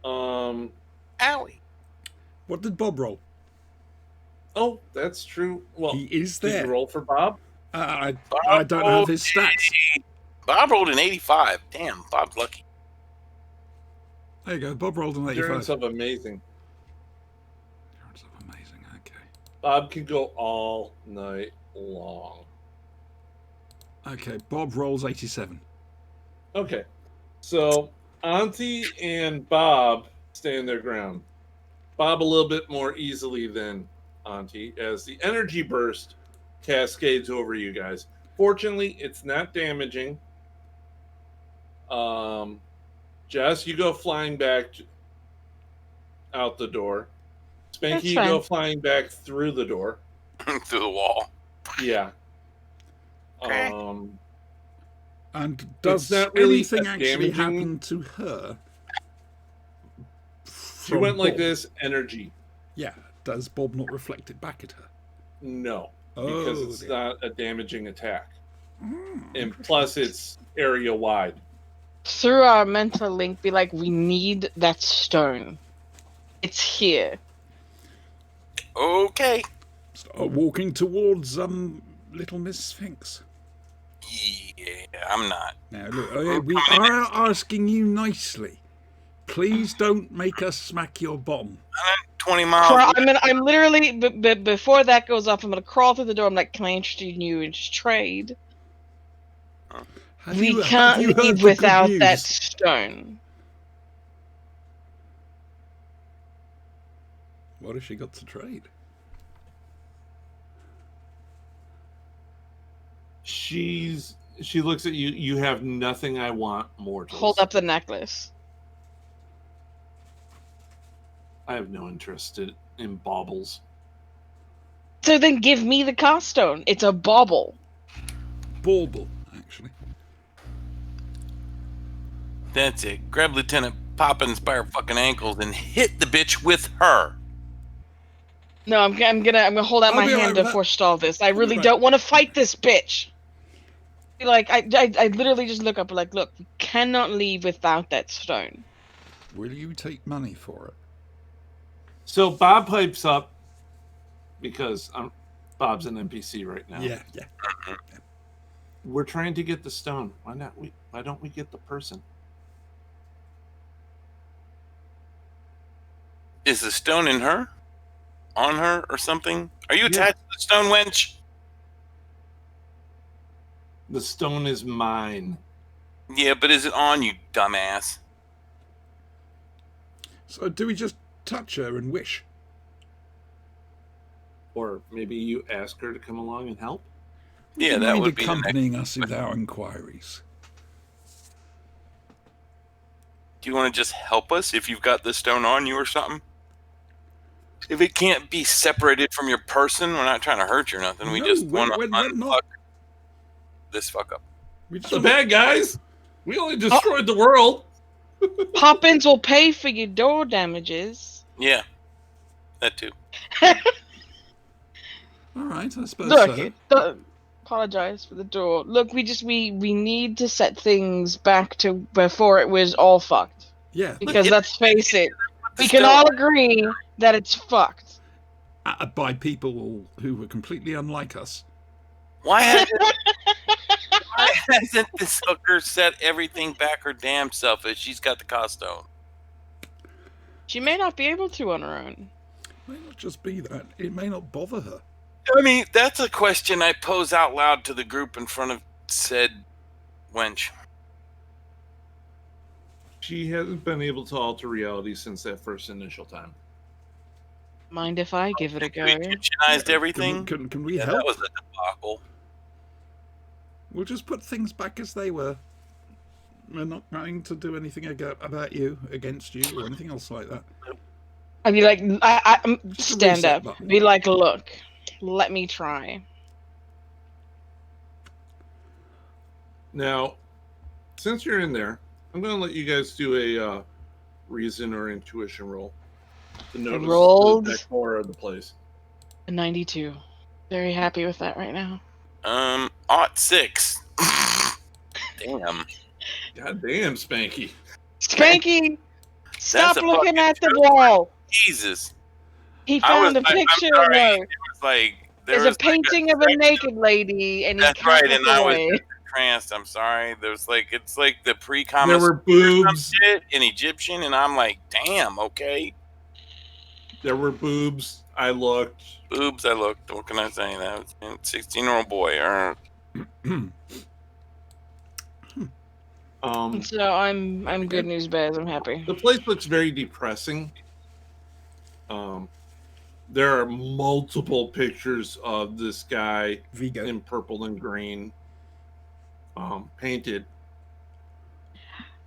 Owie. What did Bob roll? oh, that's true. Well, He is did you there. roll for Bob? I Bob don't rolled have his stats. Bob rolled an 85. Damn, Bob's lucky. There you go. Bob rolled an 85. Endurance of amazing. Endurance of amazing. Okay. Bob can go all night long. Okay. Bob rolls 87. Okay, so Auntie and Bob stand their ground. Bob a little bit more easily than Auntie, as the energy burst cascades over you guys. Fortunately, it's not damaging. Jess, you go flying back out the door. Spanky, That's you go fine. flying back through the door. Through the wall. Yeah. Okay. And does not really anything a actually damaging- happen to her? She from went like Bob? this, energy. Yeah. Does Bob not reflect it back at her? No, Oh, because it's dear. not a damaging attack. Mm. And plus, it's area wide. Through our mental link, be like, we need that stone. It's here. Okay. Start walking towards Little Miss Sphinx. Yeah, I'm not. Now look, we are asking you nicely. Please don't make us smack your bomb. 20 miles. I'm literally, before that goes off, I'm gonna crawl through the door. I'm like, can I interest you in trade? Have We you can't heard the leave good without that news? stone. What has she got to trade? She looks at you. You have nothing I want, mortals. Hold up the necklace. I have no interest in baubles. So then give me the cast stone. It's a bauble. Bauble, actually. That's it. Grab Lieutenant Poppins by her fucking ankles and hit the bitch with her. No, I'm gonna hold out I'll my be right hand with to that. forestall this. I I'll be really right. don't want to fight this bitch. Like I literally just look up like, look, we cannot leave without that stone. Will you take money for it? So Bob pipes up because Bob's an NPC right now. Yeah. We're trying to get the stone. Why don't we get the person? Is the stone in her? On her or something? Are you Yeah. attached to the stone, wench? The stone is mine. Yeah, but is it on you, dumbass? So do we just touch her and wish? Or maybe you ask her to come along and help? Yeah, Would you that mind would be the next. accompanying us with our inquiries. Do you want to just help us if you've got the stone on you or something? If it can't be separated from your person, we're not trying to hurt you or nothing. We No, just we're- want to we're not. unfuck this fuck up. We just The wanna- bad guys. We only destroyed the world. Poppins will pay for your door damages. Yeah, that too. All right, I suppose Look, so. don't apologize for the door. Look, we need to set things back to before it was all fucked. Yeah, Because let's face it, The we can stone- all agree that it's fucked. by people who were completely unlike us. Why hasn't this hooker set everything back her damn self if she's got the costume? She may not be able to on her own. It may not just be that. It may not bother her. I mean, that's a question I pose out loud to the group in front of said wench. She hasn't been able to alter reality since that first initial time. Mind if I give it a go? We kitchenized everything. Can we Yeah, help? that was a debacle. We'll just put things back as they were. We're not going to do anything about you, against you, or anything else like that. I'd be like, I Just a stand reset up. button. Be like, look, let me try. Now, since you're in there, I'm going to let you guys do a reason or intuition roll to notice rolled. the decor of the place. A 92. Very happy with that right now. 06. Damn. God damn, Spanky. Spanky, stop a looking fucking at the joke. wall. Jesus. He I was found a like, I'm picture. sorry. No, There was like, there there's a was like painting of a section- naked lady, and he That's can't right, look and I was away. just entranced. I'm sorry. There's like, it's like the There were boobs. shit in Egyptian, and I'm like, damn, okay. There were boobs. I looked. Boobs, I looked. What can I say? That was a 16-year-old boy. So I'm good news bears. I'm happy. The place looks very depressing. There are multiple pictures of this guy Vigo. in purple and green, painted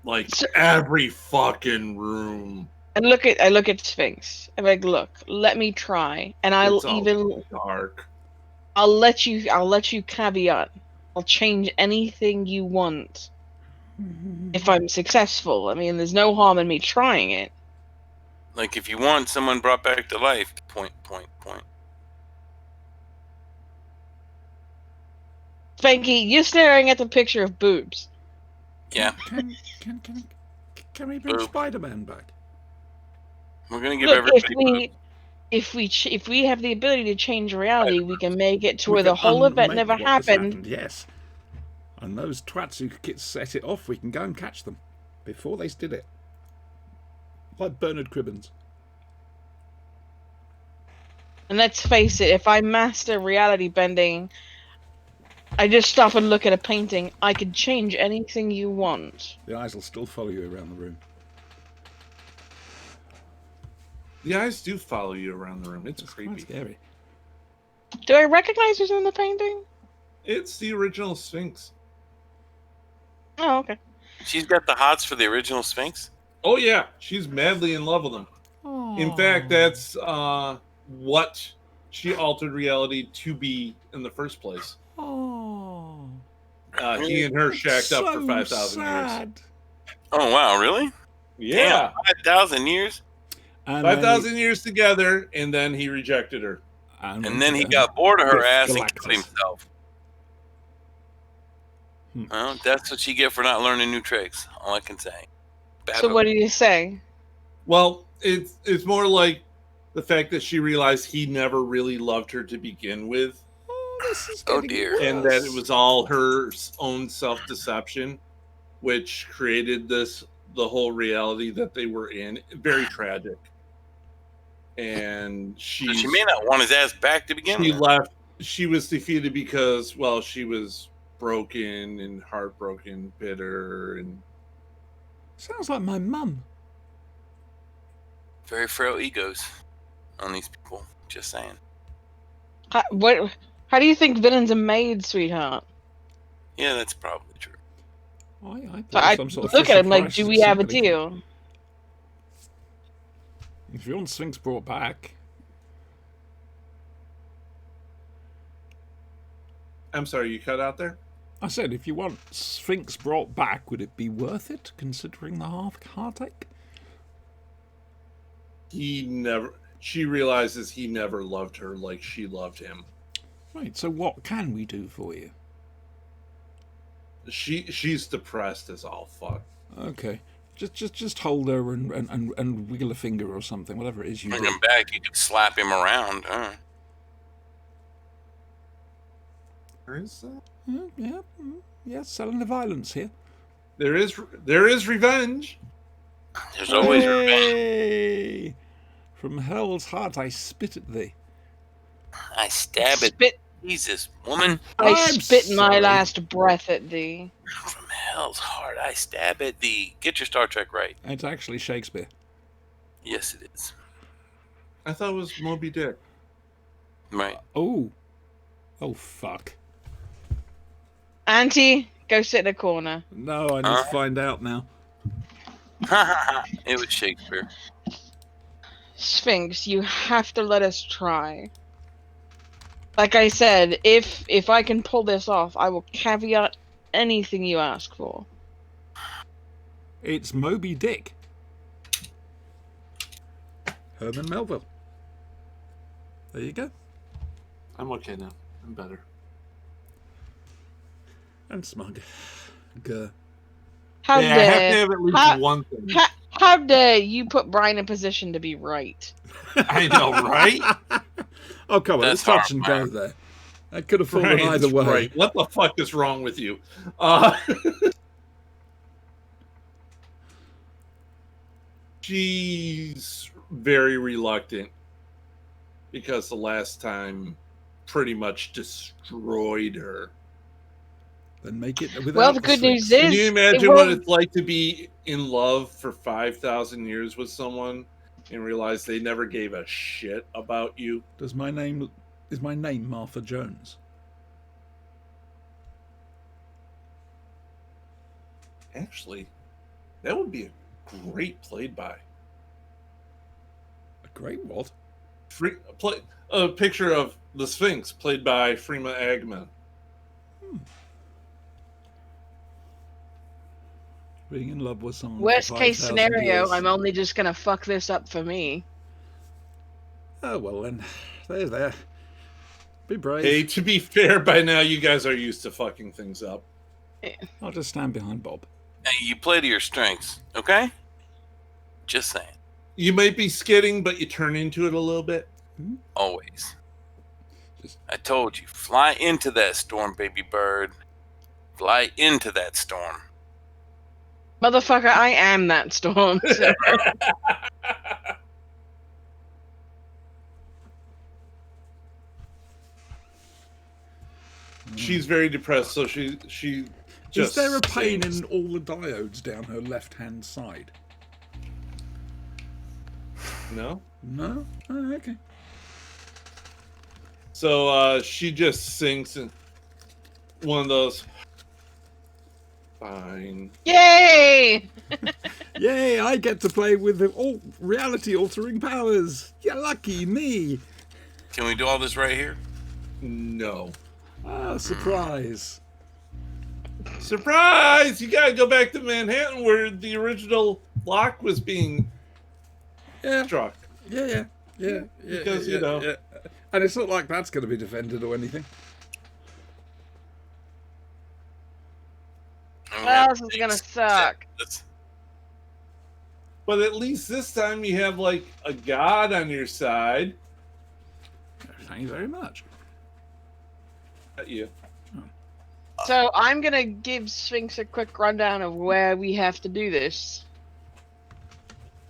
like every fucking room. And I look at Sphinx. I'm like, look, let me try, and It's all dark. I'll let you caveat. I'll change anything you want if I'm successful. I mean, there's no harm in me trying it. Like, if you want someone brought back to life, point. Spanky, you're staring at the picture of boobs. Yeah. Can we bring Boob. Spider-Man back? We're gonna give Look, everybody. if we have the ability to change reality, we can make it to We where the can whole event unmake never what has happened. Yes. And those twats who set it off, we can go and catch them before they did it. Like Bernard Cribbins. And let's face it, if I master reality bending, I just stop and look at a painting, I can change anything you want. The eyes will still follow you around the room. The eyes do follow you around the room. It's creepy. Quite scary. Do I recognize who's in the painting? It's the original Sphinx. Oh, okay. She's got the hots for the original Sphinx. Oh yeah, she's madly in love with him. In fact, that's what she altered reality to be in the first place. Oh. He and her shacked up for 5,000 years. Oh wow, really? Yeah, 5,000 years. 5,000 years together, and then he rejected her. And then he got bored of her ass and killed himself. Well, that's what you get for not learning new tricks. All I can say. So what do you say? Well, it's more like the fact that she realized he never really loved her to begin with. Oh dear. And that it was all her own self-deception, which created the whole reality that they were in. Very tragic. And she may not want his ass back to begin with. She left. She was defeated because, well, she was broken and heartbroken, bitter, and sounds like my mum. Very frail egos on these people. Just saying. How do you think villains are made, sweetheart? Yeah, that's probably true. I look at him like, do we have a deal? If you want Sphinx brought back. I'm sorry, you cut out there? I said, if you want Sphinx brought back, would it be worth it, considering the heartache? She realizes he never loved her like she loved him. Right, so what can we do for you? She's depressed as all fuck. Okay. Just hold her and wiggle a finger or something, whatever it is you do. Bring him back, you could slap him around. There is that? Yeah, selling the violence here. There is revenge. There's always revenge. From hell's heart I spit at thee. I stab at Jesus, woman. I spit my last breath at thee. From hell's heart I stab at thee. Get your Star Trek right. It's actually Shakespeare. Yes, it is. I thought it was Moby Dick. Right. Oh, fuck. Auntie, go sit in a corner. No, I need to find out now. It was Shakespeare. Sphinx, you have to let us try. Like I said, if I can pull this off, I will caveat anything you ask for. It's Moby Dick. Herman Melville. There you go. I'm okay now. I'm better. And smug. Grr. How Yeah, I have to dare have at least how- one thing. how dare you put Brian in position to be right? I know, right? Oh, come on, That's it's touch and horrifying. go there. I could have fallen Brian's either way. right. What the fuck is wrong with you? She's very reluctant because the last time pretty much destroyed her. Then make it without Well, the good news Sphinx. Can you is imagine what it's like to be in love for 5,000 years with someone and realize they never gave a shit about you? Is my name Martha Jones? Actually, that would be a great played by. A great what? A picture of the Sphinx played by Freema Agnew. Being in love with someone. worst for case 5,000 scenario. years. I'm only just gonna fuck this up for me. Oh well then, there's there. Be brave. Hey, to be fair, by now you guys are used to fucking things up. I'll just stand behind Bob. Hey, you play to your strengths, okay? Just saying. You might be skidding, but you turn into it a little bit. Always. I told you, fly into that storm, baby bird. Fly into that storm. Motherfucker, I am that storm. So. She's very depressed, so she just Is there a pain sings. in all the diodes down her left-hand side? No? No? Oh, okay. So she just sings in one of those. Fine. Yay! Yay, I get to play with the reality-altering powers. Yeah, lucky me. Can we do all this right here? No. Ah, surprise. Surprise! You gotta go back to Manhattan where the original lock was being Yeah, struck. yeah. Because, yeah, you know. yeah. And it's not like that's going to be defended or anything. Well, this is gonna suck. But at least this time you have like a god on your side. Thank you very much. At you. So I'm gonna give Sphinx a quick rundown of where we have to do this.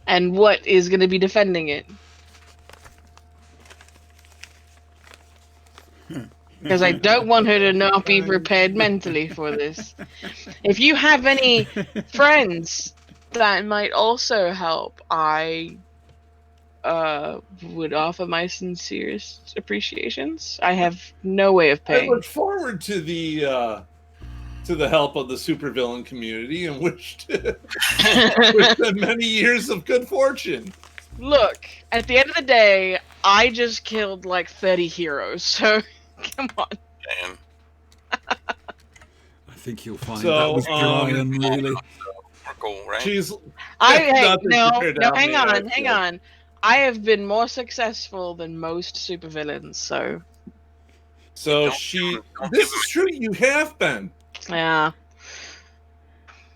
And what is gonna be defending it. Because I don't want her to not be prepared mentally for this. If you have any friends that might also help, I would offer my sincerest appreciations. I have no way of I paying. look forward to the help of the supervillain community and wish them many years of good fortune. Look, at the end of the day, I just killed like 30 heroes, so come on. Man. I think you'll find So, that was Brian, really. We're cool, right? She's Hey, nothing no, compared to how hang many I've on, hang killed. on. I have been more successful than most supervillains, so So Don't give this him is true, you have been. yeah.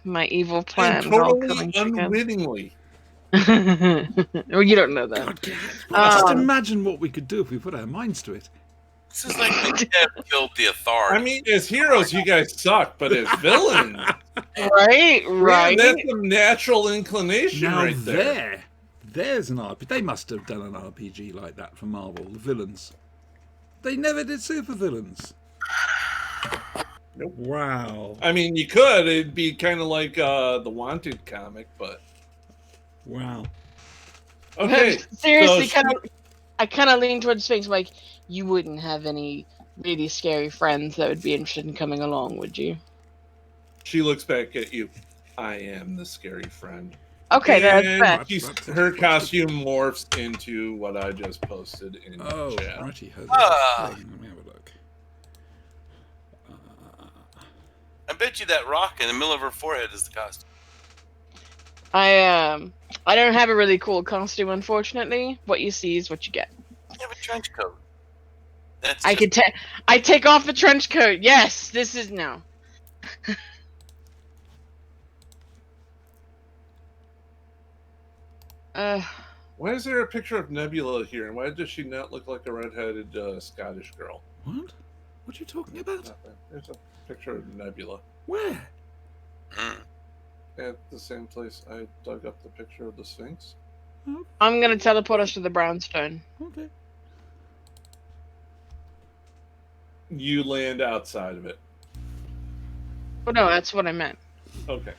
My evil And plan is all totally coming together. unwittingly. Well, you don't know that. God, just Um, imagine what we could do if we put our minds to it. This is like when Deb killed the authority. I mean, as heroes, you guys suck, but as villains, Right, right. man, that's a natural inclination Now right there. there's an RPG. They must have done an RPG like that for Marvel, the villains. They never did supervillains. Nope. Wow. I mean, you could. It'd be kind of like the Wanted comic, but Wow. okay. Seriously, so I kind of lean towards Sphinx. Like, you wouldn't have any really scary friends that would be interested in coming along, would you? She looks back at you. I am the scary friend. Okay, that's And fair. her costume morphs into what I just posted in Oh, the chat. righty ho. Ah. Let me have a look. I bet you that rock in the middle of her forehead is the costume. I don't have a really cool costume, unfortunately. What you see is what you get. You have a trench coat. That's I take off the trench coat. Yes, this is no. Why is there a picture of Nebula here, and why does she not look like a redheaded Scottish girl? What? What are you talking about? Nothing. There's a picture of Nebula Where? at the same place I dug up the picture of the Sphinx. Oh, I'm gonna teleport us to the brownstone. okay. You land outside of it. Oh no, that's what I meant. Okay.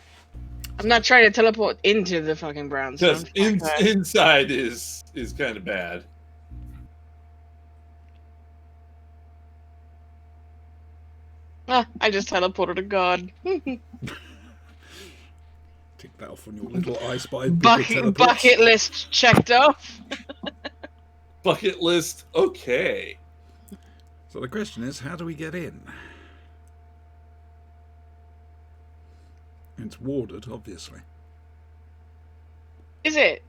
I'm not trying to teleport into the fucking brownstone. Because inside is kind of bad. I just teleported a god. Tick that off on your little I Spy Bucket list checked off. Bucket list. Okay. So the question is, how do we get in? It's warded, obviously. Is it?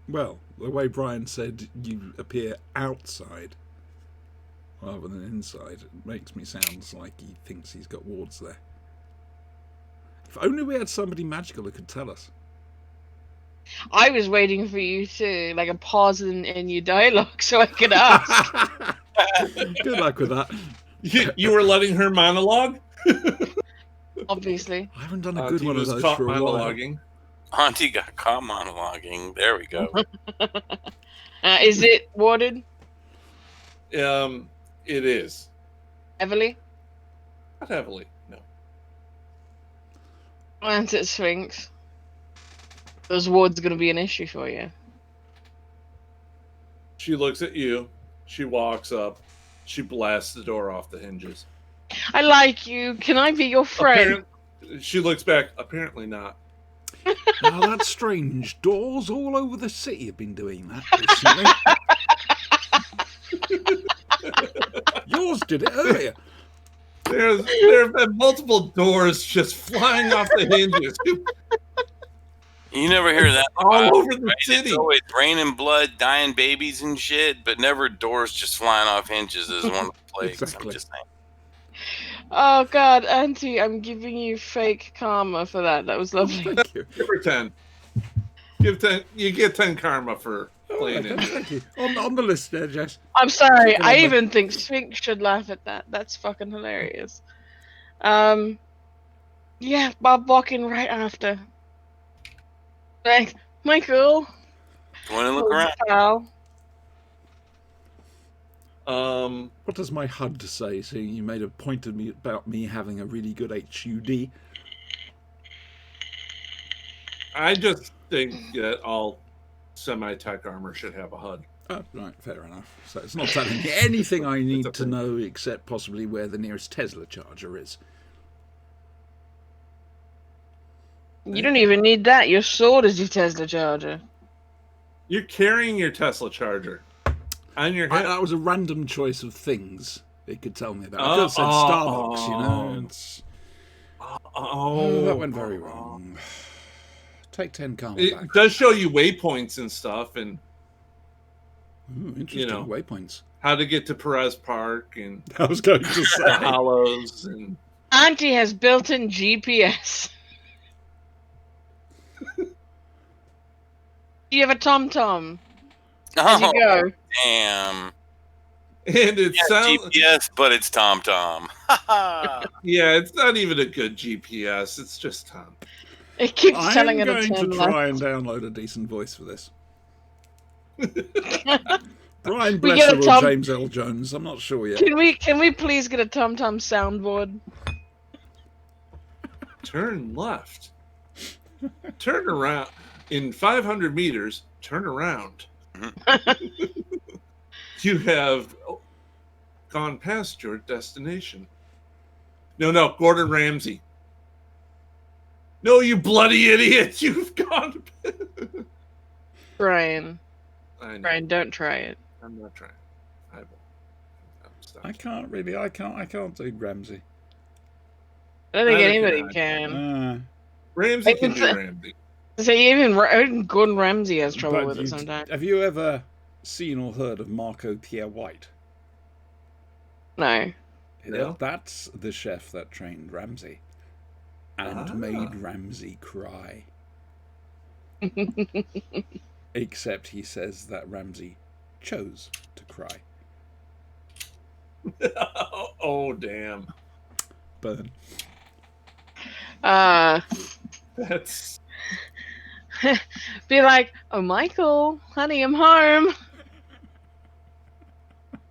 Well, the way Brian said you appear outside rather than inside, it makes me sound like he thinks he's got wards there. If only we had somebody magical who could tell us. I was waiting for you to like a pause in your dialogue so I could ask. Good luck with that. You were letting her monologue? Obviously. I haven't done a good one of those caught for a while. monologuing. Auntie got caught monologuing. There we go. Is it warded? It is. Heavily? Not heavily, no. And it Sphinx. Those wards are going to be an issue for you. She looks at you. She walks up. She blasts the door off the hinges. I like you. Can I be your friend? She looks back. Apparently not. Now that's strange. Doors all over the city have been doing that recently. Yours did it earlier. There have been multiple doors just flying off the hinges. You never hear that All over the right? city. It's always raining blood, dying babies and shit, but never doors just flying off hinges is one of the plagues. Exactly. I'm just saying. Oh god, Auntie, I'm giving you fake karma for that. That was lovely. Thank you. Give her 10. Give 10. You get 10 karma for playing it. Thank you. On the list there, Jess. I'm sorry. Take a I number. even think Sphinx should laugh at that. That's fucking hilarious. Yeah, Bob walking right after. Thanks, Michael. Go in and look around. Pal. What does my HUD say? So you made a point of me about me having a really good HUD. I just think that all semi-tech armor should have a HUD. Oh, right, fair enough. So it's not telling me anything I need a to thing. know except possibly where the nearest Tesla charger is. You don't even need that. Your sword is your Tesla charger. You're carrying your Tesla charger on your head. That was a random choice of things it could tell me that. I could have said Starbucks, you know. It's, that went very wrong. Take 10 karma It back. does show you waypoints and stuff, and Ooh, interesting, you know. waypoints. how to get to Perez Park and I was going to the say. Hollows. And Auntie has built-in GPS. Do you have a TomTom? As you Oh, go. damn. it Yeah, sounds GPS, but it's TomTom. yeah, it's not even a good GPS. It's just Tom. It keeps I'm telling her to going to turn try left. and download a decent voice for this. Brian We get Blesser a or Tom- James L. Jones, I'm not sure yet. Can we please get a TomTom soundboard? Turn left. Turn around. In 500 meters, turn around. You have gone past your destination. No, Gordon Ramsay. No, you bloody idiot! You've gone. Brian. I know. Brian, don't try it. I'm not trying. I won't. I'm stopped. I can't really. I can't do Ramsey. I don't think Neither anybody can can. Ramsay I can can do say- Ramsay. So even Gordon Ramsay has trouble But with it you- sometimes. Have you ever seen or heard of Marco Pierre White? No. No. That's the chef that trained Ramsay and made Ramsay cry. Except he says that Ramsay chose to cry. Oh, damn. Burn. That's... Be like, oh, Michael, honey, I'm home.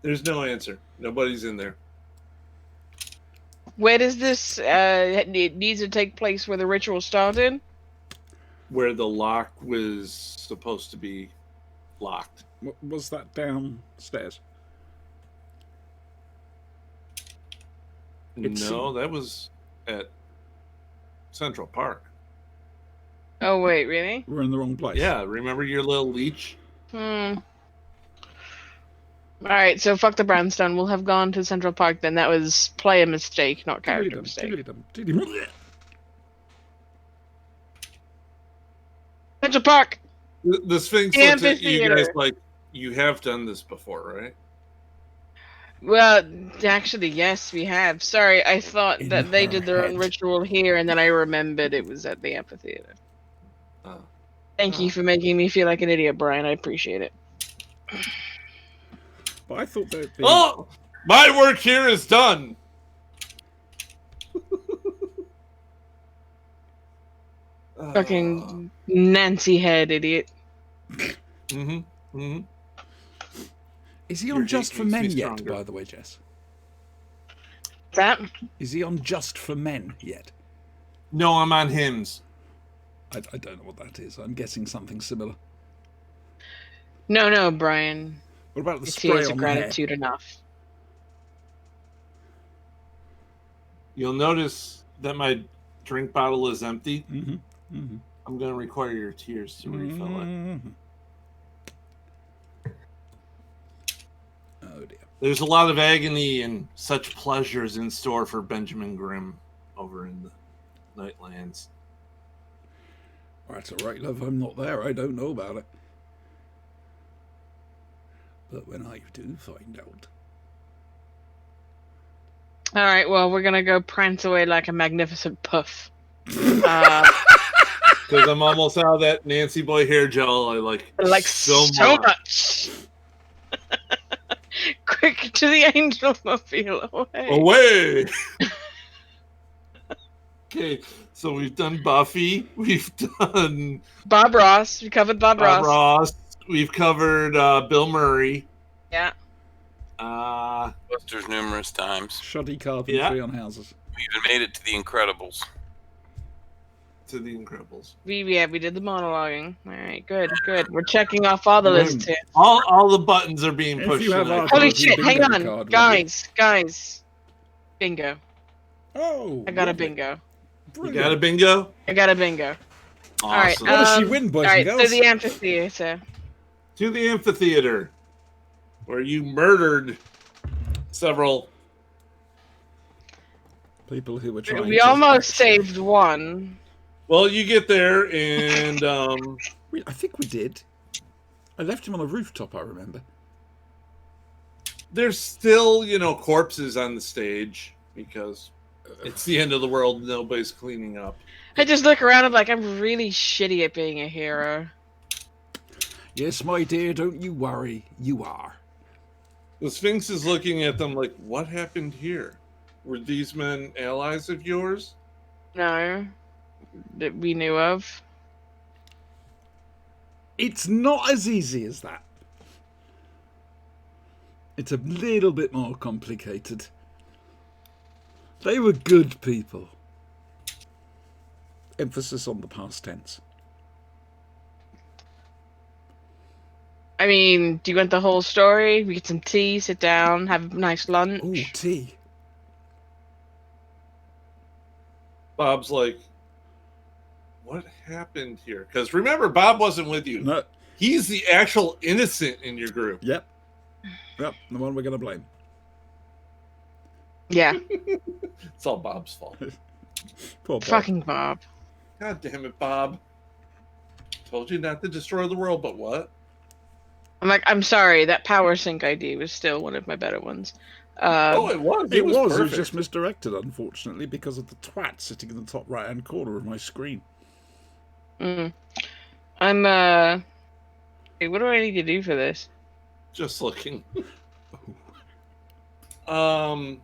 There's no answer. Nobody's in there. Where does this it needs to take place where the ritual started? Where the lock was supposed to be locked. Was that downstairs? No, that was at Central Park. Oh, wait, really? We're in the wrong place. Yeah, remember your little leech? Alright, so fuck the brownstone. We'll have gone to Central Park then. That was player mistake, not character mistake. Central Park! The Sphinx looks at you guys like, you have done this before, right? Well, actually, yes, we have. Sorry, I thought that they did their own ritual here, and then I remembered it was at the amphitheater. Thank you for making me feel like an idiot, Brian. I appreciate it. But I thought that. Oh! My work here is done! Fucking Nancy head, idiot. Is he on Just for Men yet, by the way, Jess? That? Is he on Just for Men yet? No, I'm on hymns. I don't know what that is. I'm guessing something similar. No, Brian. What about the It's spray tears on of the hair? gratitude enough. You'll notice that my drink bottle is empty. Mm-hmm. I'm going to require your tears to refill it. Oh dear. There's a lot of agony and such pleasures in store for Benjamin Grimm over in the Nightlands. That's all right, love. I'm not there. I don't know about it. But when I do find out. Alright, well, we're gonna go prance away like a magnificent puff. Because I'm almost out of that Nancy Boy hair gel I like so much. Quick to the angel mobile away. Away! Okay, so we've done Buffy. We've done Bob Ross. We covered Bob Ross. We've covered Bill Murray. Yeah. Busters numerous times. Shoddy carpentry on houses. We even made it to the Incredibles. To the Incredibles. We did the monologuing. All right, good. We're checking off all the lists here. All the buttons are being If pushed. you have our Holy card, shit! bingo Hang on, card, guys. Bingo. Oh, I got a lovely. bingo. You got a bingo? I got a bingo. Awesome. All right. What does she win, boys all and right, girls? so the amphitheater. To the amphitheater, where you murdered several people who were trying. We almost saved one. Well, you get there, and I think we did. I left him on a rooftop. I remember. there's still, corpses on the stage because it's the end of the world. Nobody's cleaning up. I just look around and I'm really shitty at being a hero. Yes, my dear, don't you worry. You are. The Sphinx is looking at them like, what happened here? Were these men allies of yours? No, that we knew of. It's not as easy as that. It's a little bit more complicated. They were good people. Emphasis on the past tense. I mean, do you want the whole story? We get some tea, sit down, have a nice lunch. Oh, tea. Bob's like, what happened here? Because remember, Bob wasn't with you. No. He's the actual innocent in your group. Yep. Yep. The one we're going to blame. Yeah. It's all Bob's fault. Poor Bob. Fucking Bob. God damn it, Bob. Told you not to destroy the world, but what? I'm sorry, that power sync ID was still one of my better ones. It was. It was perfect. just misdirected, unfortunately, because of the twat sitting in the top right-hand corner of my screen. I'm Hey, what do I need to do for this? Just looking. Oh.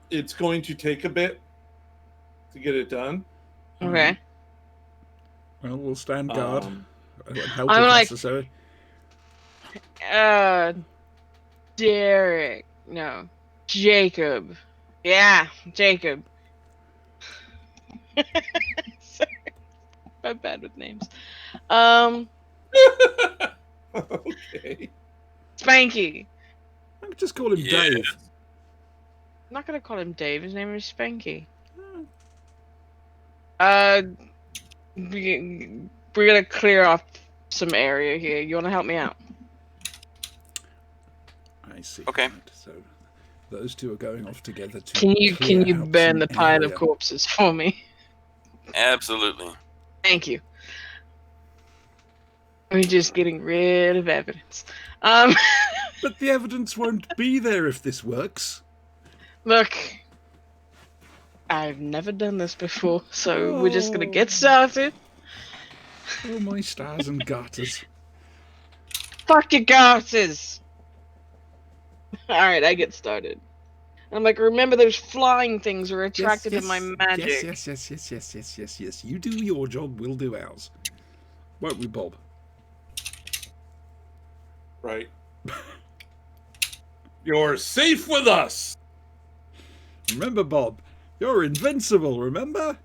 It's going to take a bit to get it done. Okay. Well, we'll stand guard and help I'm if like- necessary. Derek. No. Jacob. Yeah, Jacob. Sorry. I'm bad with names. Okay. Spanky. I could just call him Yeah. Dave. I'm not gonna call him Dave. His name is Spanky. We're gonna clear off some area here. You wanna help me out? I see. Okay. Right, so those two are going off together to Can you clear out burn some the pile of area. corpses for me? Absolutely. Thank you. We're just getting rid of evidence. But the evidence won't be there if this works. Look, I've never done this before, so we're just gonna get started. Oh, my stars and garters. Fuck your garters! Alright, I get started. I'm like, remember those flying things are attracted to my magic. Yes. You do your job, we'll do ours. Won't we, Bob? Right. You're safe with us. Remember, Bob, you're invincible, remember?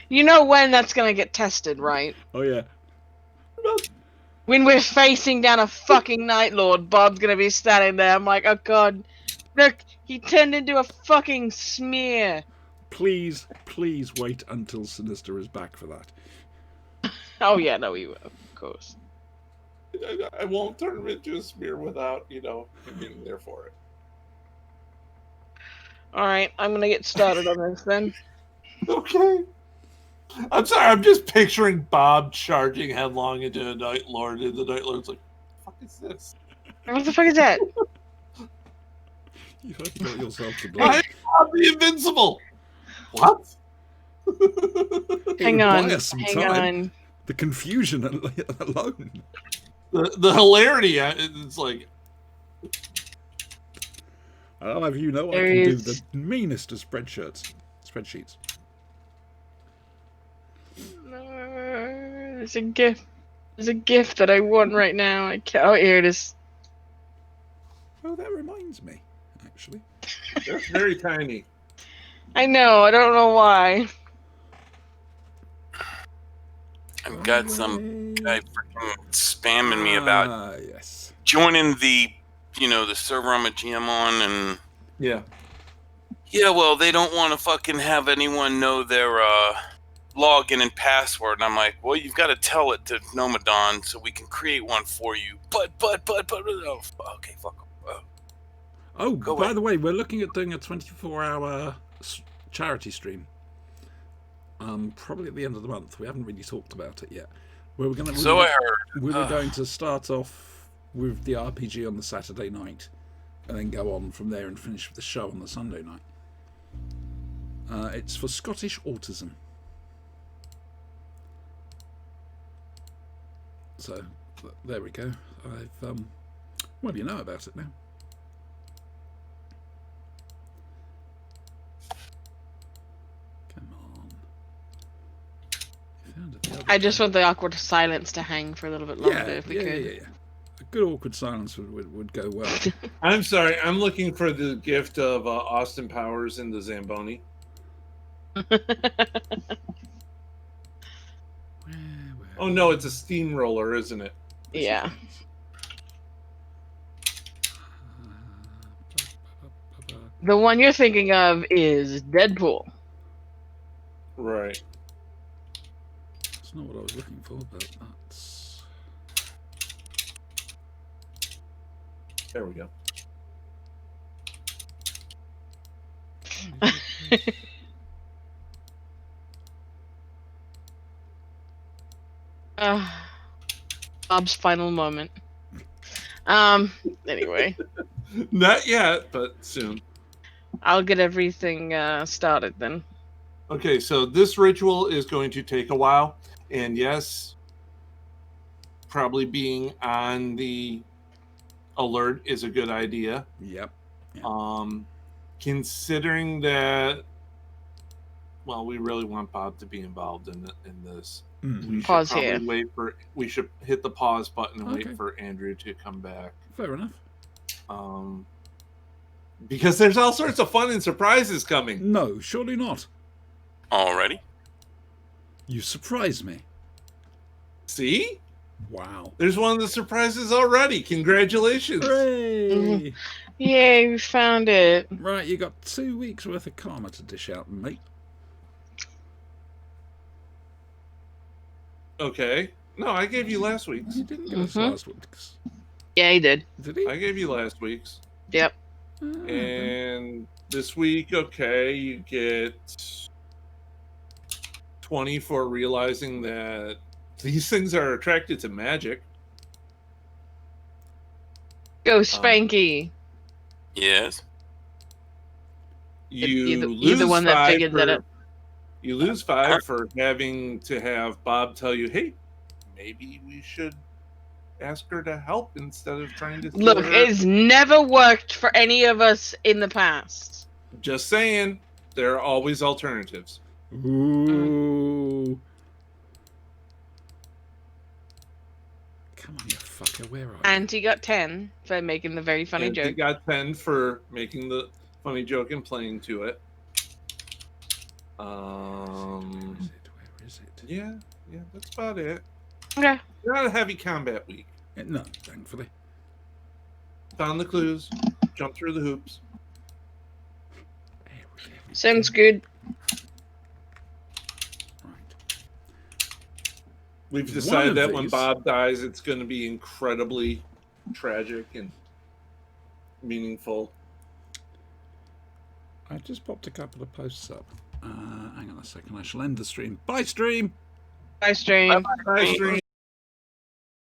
You know when that's gonna get tested, right? Oh, yeah. When we're facing down a fucking Night Lord, Bob's gonna be standing there. I'm like, oh god. Look, he turned into a fucking smear. Please wait until Sinister is back for that. Oh yeah, no, he will, of course. I won't turn him into a smear without, him being there for it. Alright, I'm gonna get started on this then. Okay. I'm sorry, I'm just picturing Bob charging headlong into a Night Lord, and the Night Lord's like, what the fuck is this? What the fuck is that? You've only got yourself to I blame. am the Invincible! What? It Hang would on, buy us some hang time. on. The confusion alone. The hilarity, it's like, I'll have you know I There can do is- the meanest of spreadsheets. There's a gift. There's a gift that I want right now. I can't. Oh, here it is. Oh, that reminds me, actually. that's very tiny. I know. I don't know why. I've got some guy freaking spamming me about Ah, yes. joining the server I'm a GM on, and Yeah. yeah, well, they don't want to fucking have anyone know their login and password. And I'm like, well, you've got to tell it to Nomadon so we can create one for you. But, oh, okay, fuck. Oh, Go by away. the way, we're looking at doing a 24-hour charity stream. Probably at the end of the month. We haven't really talked about it yet. We were going So I heard. We were going to start off with the RPG on the Saturday night, and then go on from there and finish with the show on the Sunday night. It's for Scottish autism. So there we go. I've well, you know about it now. Come on. You found it the other I just day. want the awkward silence to hang for a little bit longer, if we could. Yeah. A good awkward silence would go well. I'm sorry, I'm looking for the gift of Austin Powers in the Zamboni. Oh no, it's a steamroller, isn't it? Yeah. The one you're thinking of is Deadpool. Right. That's not what I was looking for, but that's... There we go. Bob's final moment. Anyway, Not yet, but soon. I'll get everything started then. Okay, so this ritual is going to take a while, and yes, probably being on the alert is a good idea. Yep. Considering that, well, we really want Bob to be involved in this. Mm-hmm. We should Pause probably here. wait for. We should hit the pause button and Okay. wait for Andrew to come back. Fair enough. Because there's all sorts of fun and surprises coming. No, surely not. Already? You surprise me. See? Wow. There's one of the surprises already. Congratulations. Hooray! Yay, we found it. Right, you got 2 weeks worth of karma to dish out, mate. Okay. No, I gave you last week's. He didn't give us Mhm. last week's. Yeah, he did. Did he? I gave you last week's. Yep. And this week, okay, you get 20 for realizing that these things are attracted to magic. Go Spanky. Yes. You You're the one that 5 figured that out. You lose 5 for having to have Bob tell you, hey, maybe we should ask her to help instead of trying to kill Look, her. it's never worked for any of us in the past. Just saying, there are always alternatives. Ooh. Come on, you fucker. Where are you? And he got 10 for making the very funny And he joke. got 10 for making the funny joke and playing to it. Where is it? Yeah, that's about it. Okay. Not a heavy combat week. No, thankfully. Found the clues, jump through the hoops. Sounds good. Right. We've One decided of that when these- Bob dies, it's going to be incredibly tragic and meaningful. I just popped a couple of posts up. Hang on a second. I shall end the stream. Bye, stream! Bye, stream. Bye, stream.